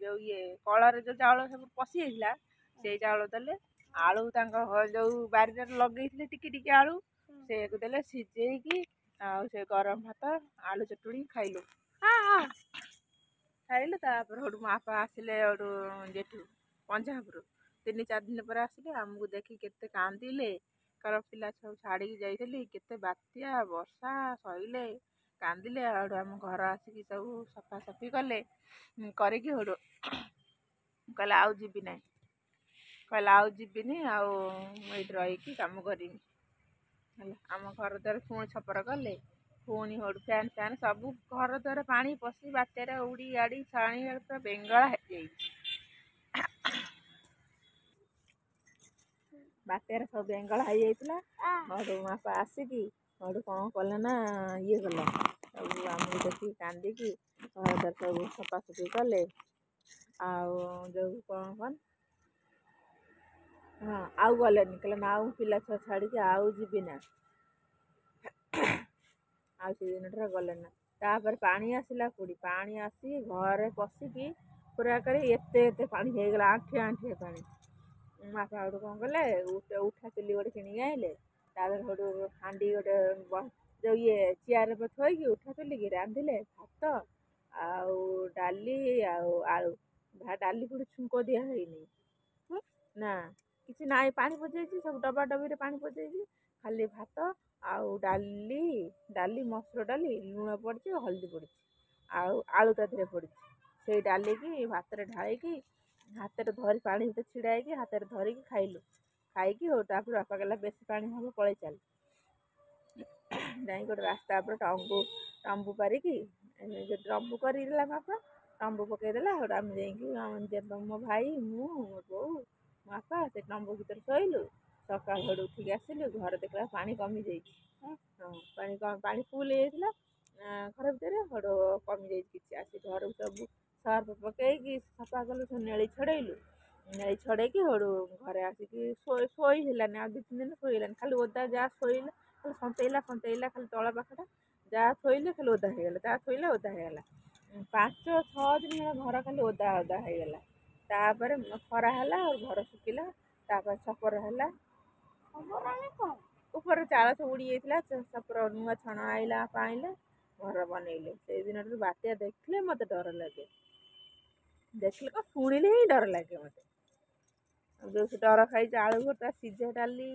ଯୋଉ କଳରେ ଯୋଉ ଚାଉଳ ସବୁ ପଶି ଯାଇଥିଲା, ସେଇ ଚାଉଳ ଦେଲେ। ଆଳୁ ତାଙ୍କ ଯେଉଁ ବାରିରେ ଲଗେଇଥିଲେ ଟିକେ ଟିକେ ଆଳୁ ସେଇଆକୁ ଦେଲେ ସିଝେଇକି ଆଉ ସେ ଗରମ ଭାତ ଆଳୁ ଚଟୁଣି ଖାଇଲୁ। ଖାଇଲୁ ତାପରେ ସେଠୁ ମୋ ବାପା ଆସିଲେ ସେଠୁ ଯେଠୁ ପଞ୍ଜାବରୁ 3-4 ଦିନ ପରେ ଆସିଲେ। ଆମକୁ ଦେଖି କେତେ କାନ୍ଦିଲେ, କାରଣ ପିଲା ସବୁ ଛାଡ଼ିକି ଯାଇଥିଲି, କେତେ ବାତ୍ୟା ବର୍ଷା ସହିଲେ, କାନ୍ଦିଲେ। ଆଉ ଆମ ଘର ଆସିକି ସବୁ ସଫାସଫି କଲେ, କରିକି ସେଠୁ କହିଲେ ଆଉ ଯିବି ନାହିଁ, କହିଲେ ଆଉ ଯିବିନି, ଆଉ ମୁଁ ଏଇଠି ରହିକି କାମ କରିବି ହେଲା। ଆମ ଘର ଦ୍ୱାର ପୁଣି ଛପର କଲେ, ପୁଣି ସେଠୁ ଫ୍ୟାନ୍ ଫ୍ୟାନ୍ ସବୁ ଘର ଦ୍ୱାର ପାଣି ପଶି ବାତ୍ୟାରେ ଉଡ଼ି ଆଡ଼ି ଛାଣି ପୁରା ବେଙ୍ଗଳା ହେଇଯାଇଛି। ବାତ୍ୟାରେ ସବୁ ବେଙ୍ଗଳା ହେଇଯାଇଥିଲା। ସେଠୁ ମୋ ବାପା ଆସିକି ସେଠୁ କ'ଣ କଲେ ନା ଇଏ କଲେ, ସବୁ ଆମକୁ ଦେଖିକି କାନ୍ଦିକି ଘର ଦ୍ୱାର ସବୁ ସଫାସଫି କଲେ। ଆଉ ଯେଉଁ କ'ଣ ହଁ ଆଉ ଗଲେନି, କହିଲେ ନା ଆଉ ପିଲା ଛୁଆ ଛାଡ଼ିକି ଆଉ ଯିବି ନା, ଆଉ ସେ ଦିନଠାରୁ ଗଲେନି ନା। ତାପରେ ପାଣି ଆସିଲା, କୋଉଠି ପାଣି ଆସି ଘରେ ପଶିକି ପୁରା କରି ଏତେ ପାଣି ହେଇଗଲା, ଆଣ୍ଠିଏ ପାଣି। ବାପା ସେଠୁ କ'ଣ କଲେ, ଉଠା ଚୁଲି ଗୋଟେ କିଣିକି ଆଣିଲେ। ତାପରେ ସେଠୁ ହାଣ୍ଡି ଗୋଟେ ଯେଉଁ ଚେୟାର ଥୋଇକି ଉଠା ଚୁଲିକି ରାନ୍ଧିଲେ ଭାତ ଆଉ ଡାଲି ଆଉ ଆଳୁ। ଡାଲି ପୁଣି ଛୁଙ୍କ ଦିଆ ହେଇନି ନା, କିଛି ନାହିଁ, ପାଣି ପଚେଇଛି, ସବୁ ଡବା ଡବିରେ ପାଣି ପଚେଇଛି, ଖାଲି ଭାତ ଆଉ ଡାଲି ମସୁର ଡାଲି, ଲୁଣ ପଡ଼ିଛି, ହଳଦୀ ପଡ଼ିଛି, ଆଉ ଆଳୁ ତା ଦେହରେ ପଡ଼ିଛି। ସେଇ ଡାଲିକି ଭାତରେ ଢାଳିକି ହାତରେ ଧରି ପାଣି ଭିତରେ ଛିଡ଼ା ହେଇକି ହାତରେ ଧରିକି ଖାଇଲୁ। ଖାଇକି ହଉ ତାପରେ ବାପା କହିଲା ବେଶୀ ପାଣି ହେବ ପଳେଇ ଚାଲ, ଯାଇକି ଗୋଟେ ରାସ୍ତା ଉପରେ ତମ୍ବୁ ପାରିକି ତମ୍ବୁ କରିଦେଲା ବାପା, ତମ୍ବୁ ପକେଇଦେଲା। ସେଠୁ ଆମେ ଯାଇକି ମୋ ଭାଇ, ମୁଁ, ମୋ ବୋଉ, ମୋ ବାପା ସେ ତମ୍ବୁ ଭିତରେ ଶୋଇଲୁ। ସକାଳୁ ସେଠୁ ଉଠିକି ଆସିଲୁ, ଘରେ ଦେଖିଲା ପାଣି କମିଯାଇଛି। ହଁ ପାଣି ଫୁଲ୍ ହେଇଯାଇଥିଲା ଘର ଭିତରେ, ସେଠୁ କମିଯାଇଛି କିଛି। ଆସି ଘରକୁ ସବୁ ସର୍ଫ ପକେଇକି ସଫା କଲୁ, ସବୁ ନେଳି ଛଡ଼େଇଲୁ। ନେଳି ଛଡ଼େଇକି ସେଠୁ ଘରେ ଆସିକି ଶୋଇ ହେଲାନି, ଆଉ 2-3 ଦିନ ଶୋଇ ହେଲାନି, ଖାଲି ଓଦା ଯାହା ଶୋଇଲେ ଖାଲି ସନ୍ତେଇଲା ଖାଲି ତଳ ପାଖଟା ଯାହା ଥୋଇଲେ ଖାଲି ଓଦା ହେଇଗଲା, ଯାହା ଥୋଇଲେ ଓଦା ହେଇଗଲା। 5-6 ଦିନ ଘର ଖାଲି ଓଦା ହେଇଗଲା। ତାପରେ ଖରା ହେଲା ଆଉ ଘର ଶୁଖିଲା, ତାପରେ ଛପର ହେଲା। ଉପରେ ଚାଳ ସବୁ ଉଡ଼ି ଯାଇଥିଲା, ଛପର ନୂଆ ଛଣ ଆଇଲା ପାଇଲେ ଘର ବନେଇଲେ। ସେଇଦିନଠାରୁ ବାତ୍ୟା ଦେଖିଲେ ମୋତେ ଡର ଲାଗେ, ଦେଖିଲେ କ'ଣ ଶୁଣିଲେ ହିଁ ଡର ଲାଗେ ମୋତେ। ଯେଉଁ ଡର ଖାଇଛି ଆଳୁ ଭର୍ତ୍ତା, ସିଝା ଡାଲି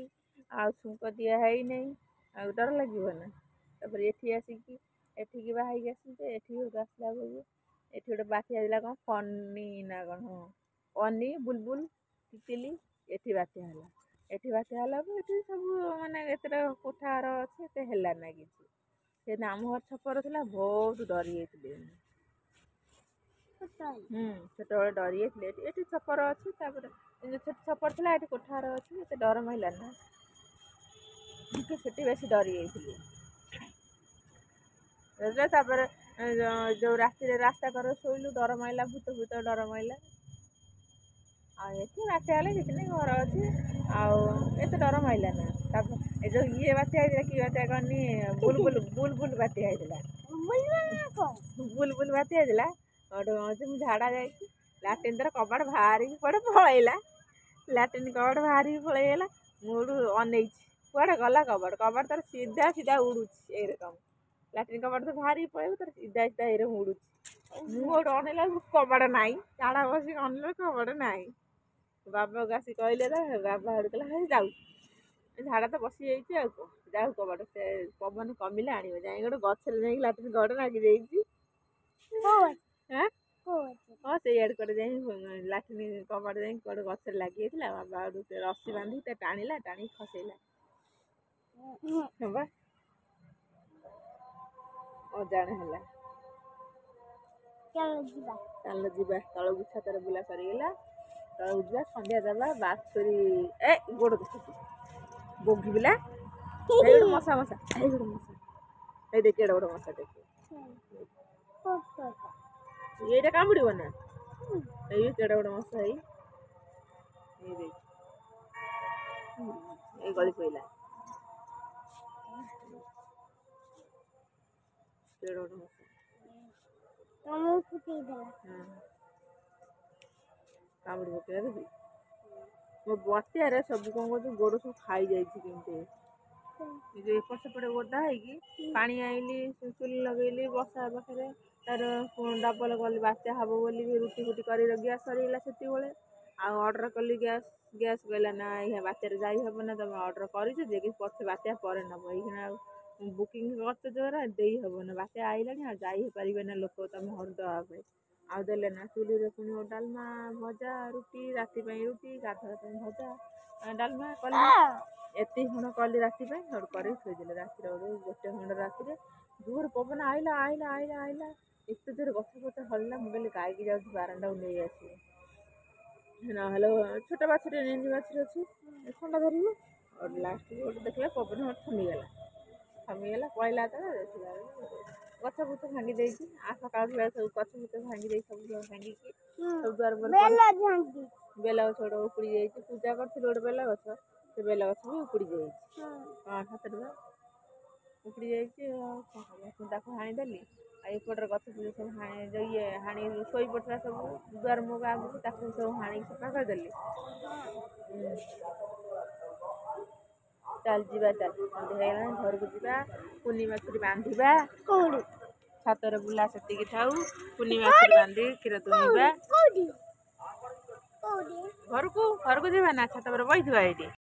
ଆଉ ଛୁଙ୍କ ଦିଆ ହେଇନାହିଁ, ଆଉ ଡର ଲାଗିବ ନା। ତାପରେ ଏଠିକି ବାହାରିକି ଆସିଛି, ଏଠିକି ଗୋଟେ ଆସିଲା ବେଳକୁ ଏଠି ଗୋଟେ ବାତ୍ୟା ହେଇଥିଲା, କ'ଣ ଫନି ନା କ'ଣ, ହଁ ଅନି, ବୁଲବୁଲ, ତିତିଲି, ଏଠି ବାତ୍ୟା ହେଲା। ଏଠି ବାତ୍ୟା ହେଲାକୁ ଏଠି ସବୁ ମାନେ ଏତେଟା କୋଠା ଘର ଅଛି, ଏତେ ହେଲା ନା କିଛି। ସେଦିନ ଆମ ଘର ଛପର ଥିଲା, ବହୁତ ଡରି ଯାଇଥିଲି। ଛୋଟବେଳେ ଡରି ଯାଇଥିଲେ। ଏଠି ଛପର ଅଛି, ତାପରେ ଛୋଟ ଛପର ଥିଲା, ଏଠି କୋଠା ଘର ଅଛି, ଏତେ ଡର ମାଇଲା ନା, ସେଠି ବେଶୀ ଡରି ଯାଇଥିଲି। ତାପରେ ଯେଉଁ ରାତିରେ ରାସ୍ତା କରେ ଶୋଇଲୁ, ଡର ମାଇଲା, ଭୂତ ଡର ମାଇଲା। ଆଉ ଏଠି ବାତ୍ୟା ହେଲେ କିଛି ନାହିଁ, ଘର ଅଛି, ଆଉ ଏତେ ଡର ମାଇଲା ନା। ତାପରେ ଏ ଯେଉଁ ବାତ୍ୟା ହେଇଥିଲା, କି ବାତ୍ୟା କହନି, ବୁଲବୁଲ ବାତ୍ୟା ହେଇଥିଲା। ବୁଲବୁଲ ବାତ୍ୟା ହେଇଥିଲା। ସେଠୁ ମୁଁ ଝାଡ଼ା ଯାଇଛି, ଲାଟ୍ରିନ୍ ଦ୍ୱାରା କବାଟ ବାହାରିକି କୁଆଡ଼େ ପଳେଇଲା, ଲାଟ୍ରିନ୍ କବାଟ ବାହାରିକି ପଳେଇଗଲା। ମୁଁ ସେଠୁ ଅନେଇଛି କୁଆଡ଼େ ଗଲା କବାଟ ତାର ସିଧା ଉଡ଼ୁଛି ଏଇରକମ। ଲାଟ୍ରିନ୍ କବାଟ ତ ବାହାରିକି ପଳେଇବ, ତାର ସିଧା ଏଇରକମ ଉଡ଼ୁଛି। ମୁଁ ସେଠୁ ଅନେଇଲା ବେଳକୁ କବାଟ ନାହିଁ, ଝାଡ଼ା ବସିକି ଅନେଇଲା ବେଳକୁ କବାଟ ନାହିଁ। ବାବାକୁ ଆସି କହିଲେ, ବାବା ସେଠୁ କହିଲା ହେ ଯାଉ, ଝାଡ଼ା ତ ବସିଯାଇଛି, ଆଉ କ'ଣ ଯାଉ କବାଟ, ସେ ପବନ କମିଲେ ଆଣିବ। ଯାଇକି ଗୋଟେ ଗଛରେ ଯାଇକି ଲାଟ୍ରିନ୍ କବାଟ ଲାଗି ଯାଇଛି। ହଁ ସେଇଆଡ଼େ କୁଆଡ଼େ ଯାଇ ଲାଟ୍ରିନ୍ କବାଟ ଯାଇକି କୁଆଡ଼େ ଗଛରେ ଲାଗିଯାଇଥିଲା। ବାବା ସେଠୁ ରସି ବାନ୍ଧିକି ଟାଣିଲା, ଟାଣିକି ଖସେଇଲା। ହଁ ବା ଅଜାଣ ହେଲା। ଚାଲ ଯିବା ତଳକୁ, ଛାତରେ ବୁଲା ସରିଗଲା, ତଳକୁ ଯିବା ସନ୍ଧ୍ୟା ଦେବା। ବାଛୁରୀ ଗୋଡ଼ ଦେଖୁଛି, ବୋଗି ପିଲା, ଏଇ ଗୋଟେ ମଶା, ଏଇ ଗୋଟେ ମଶା, ଏଇ ଦେଖି ଏଇଟା ଗୋଟେ ମଶା, ଦେଖି ଏଇଟା କାମୁଡ଼ିବ ନା, ଏଇ କେଡ଼େ ଗୋଟେ ମଶା, ଏଇ ଗଳି ପଇଲା, କେଡ଼େ ଗୋଟେ ମଶା କାମୁଡ଼ି ପକେଇଲା, ଦେଖି ମୋ ବତିଆରେ ସବୁ କ'ଣ କରୁଛୁ ଗୋଡ଼ ସବୁ ଖାଇଯାଇଛି କିନ୍ତୁ ଯେଉଁ ଏପଟ ସେପଟେ ଓଦା ହେଇକି ପାଣି ଆଇଲି ଚୁଲି ଲଗେଇଲି ବର୍ଷା ପାଖରେ ତାର ଡବଲ କଲି ବାତ୍ୟା ହେବ ବୋଲି ରୁଟି ଫୁଟି କରି ଗ୍ୟାସ୍ ସରିଗଲା ସେତିକିବେଳେ ଆଉ ଅର୍ଡ଼ର କଲି ଗ୍ୟାସ୍ କହିଲା ନା ଏହା ବାତ୍ୟାରେ ଯାଇ ହେବ ନା ତୁମେ ଅର୍ଡ଼ର କରିଛ ଯେ କି ପଛେ ବାତ୍ୟା ପରେ ନେବ ଏଇଖିଣା ଆଉ ବୁକିଂ କରିଛ ଜୋର ଦେଇ ହେବ ନା ବାତ୍ୟା ଆଇଲାଣି ଆଉ ଯାଇ ହେଇପାରିବେ ନା ଲୋକ ତୁମେ ଘରୁ ଦେବା ପାଇଁ ଆଉ ଦେଲେ ନା ଚୁଲିରେ ପୁଣି ଡାଲମା ଭଜା ରୁଟି ରାତି ପାଇଁ ରୁଟି ଗାଧୁଆ ପାଇଁ ଭଜା ଡାଲମା କଲି ଏତିକି ଖଣ୍ଡ କଲି ରାତି ପାଇଁ ସେଠୁ କରିକି ଥୋଇଦେଲେ ରାତିରେ ଗୋଟେ ଖଣ୍ଡ ରାତିରେ ଜୋର ପବନ ଆଇଲା ଏତେ ଜୋରେ ଗଛ ଫଛ ହଲିଲା ମୁଁ କହିଲି ଗାଈକି ଯାଉଛି ବାରଣ୍ଡାକୁ ନେଇ ଆସିବି ନହେଲେ ଛୋଟ ବାଛୁରୀ ନେଣ୍ଡି ବାଛୁରୀ ଅଛି ଥଣ୍ଡା ଧରିବ ଆଉ ଲାଷ୍ଟକୁ ଗୋଟେ ଦେଖିଲା ପବନ ଥମିଗଲା ପଳେଇଲା ତଳେ ଦେଖିଲା ଗଛ ଫଛ ଭାଙ୍ଗି ଦେଇଛି ସକାଳୁ ସବୁ ଗଛ ଫଛ ଭାଙ୍ଗି ଦେଇଛି ସବୁ ଭାଙ୍ଗିକି ସବୁ ଦ୍ୱାର ବେଲ ଗଛ ଗୋଟେ ଉପୁଡ଼ି ଯାଇଛି ପୂଜା କରିଥିଲି ଗୋଟେ ବେଲ ଗଛ ସେ ବେଲ ଗଛ ବି ଉପୁଡ଼ି ଯାଇଛି ହାତରେ ଉପୁଡ଼ି ଯାଇଛି ଆଉ ତାକୁ ହାଣିଦେଲି ଆଉ ଏପଟରେ ଗଛ ଫଛ ସବୁ ହାଣି ଶୋଇ ପଡ଼ିଥିଲା ସବୁ ଦୁଆର ମୁହଁ ଆଗକୁ ତାକୁ ସବୁ ହାଣିକି ସଫା କରିଦେଲି ଚାଲ ଯିବା ସନ୍ଧ୍ୟା ହେଇଗଲାଣି ଘରକୁ ଯିବା କୁନି ବାଛୁରୀ ବାନ୍ଧିବା ଛାତରେ ବୁଲା ସେତିକି ଥାଉ କୁନି ବାଛୁରୀ ବାନ୍ଧି କ୍ଷୀର ଦୁହିଁବା ଘରକୁ ଯିବା ନା ଛାତ ଉପରେ ବସିଥିବା ଏଇଠି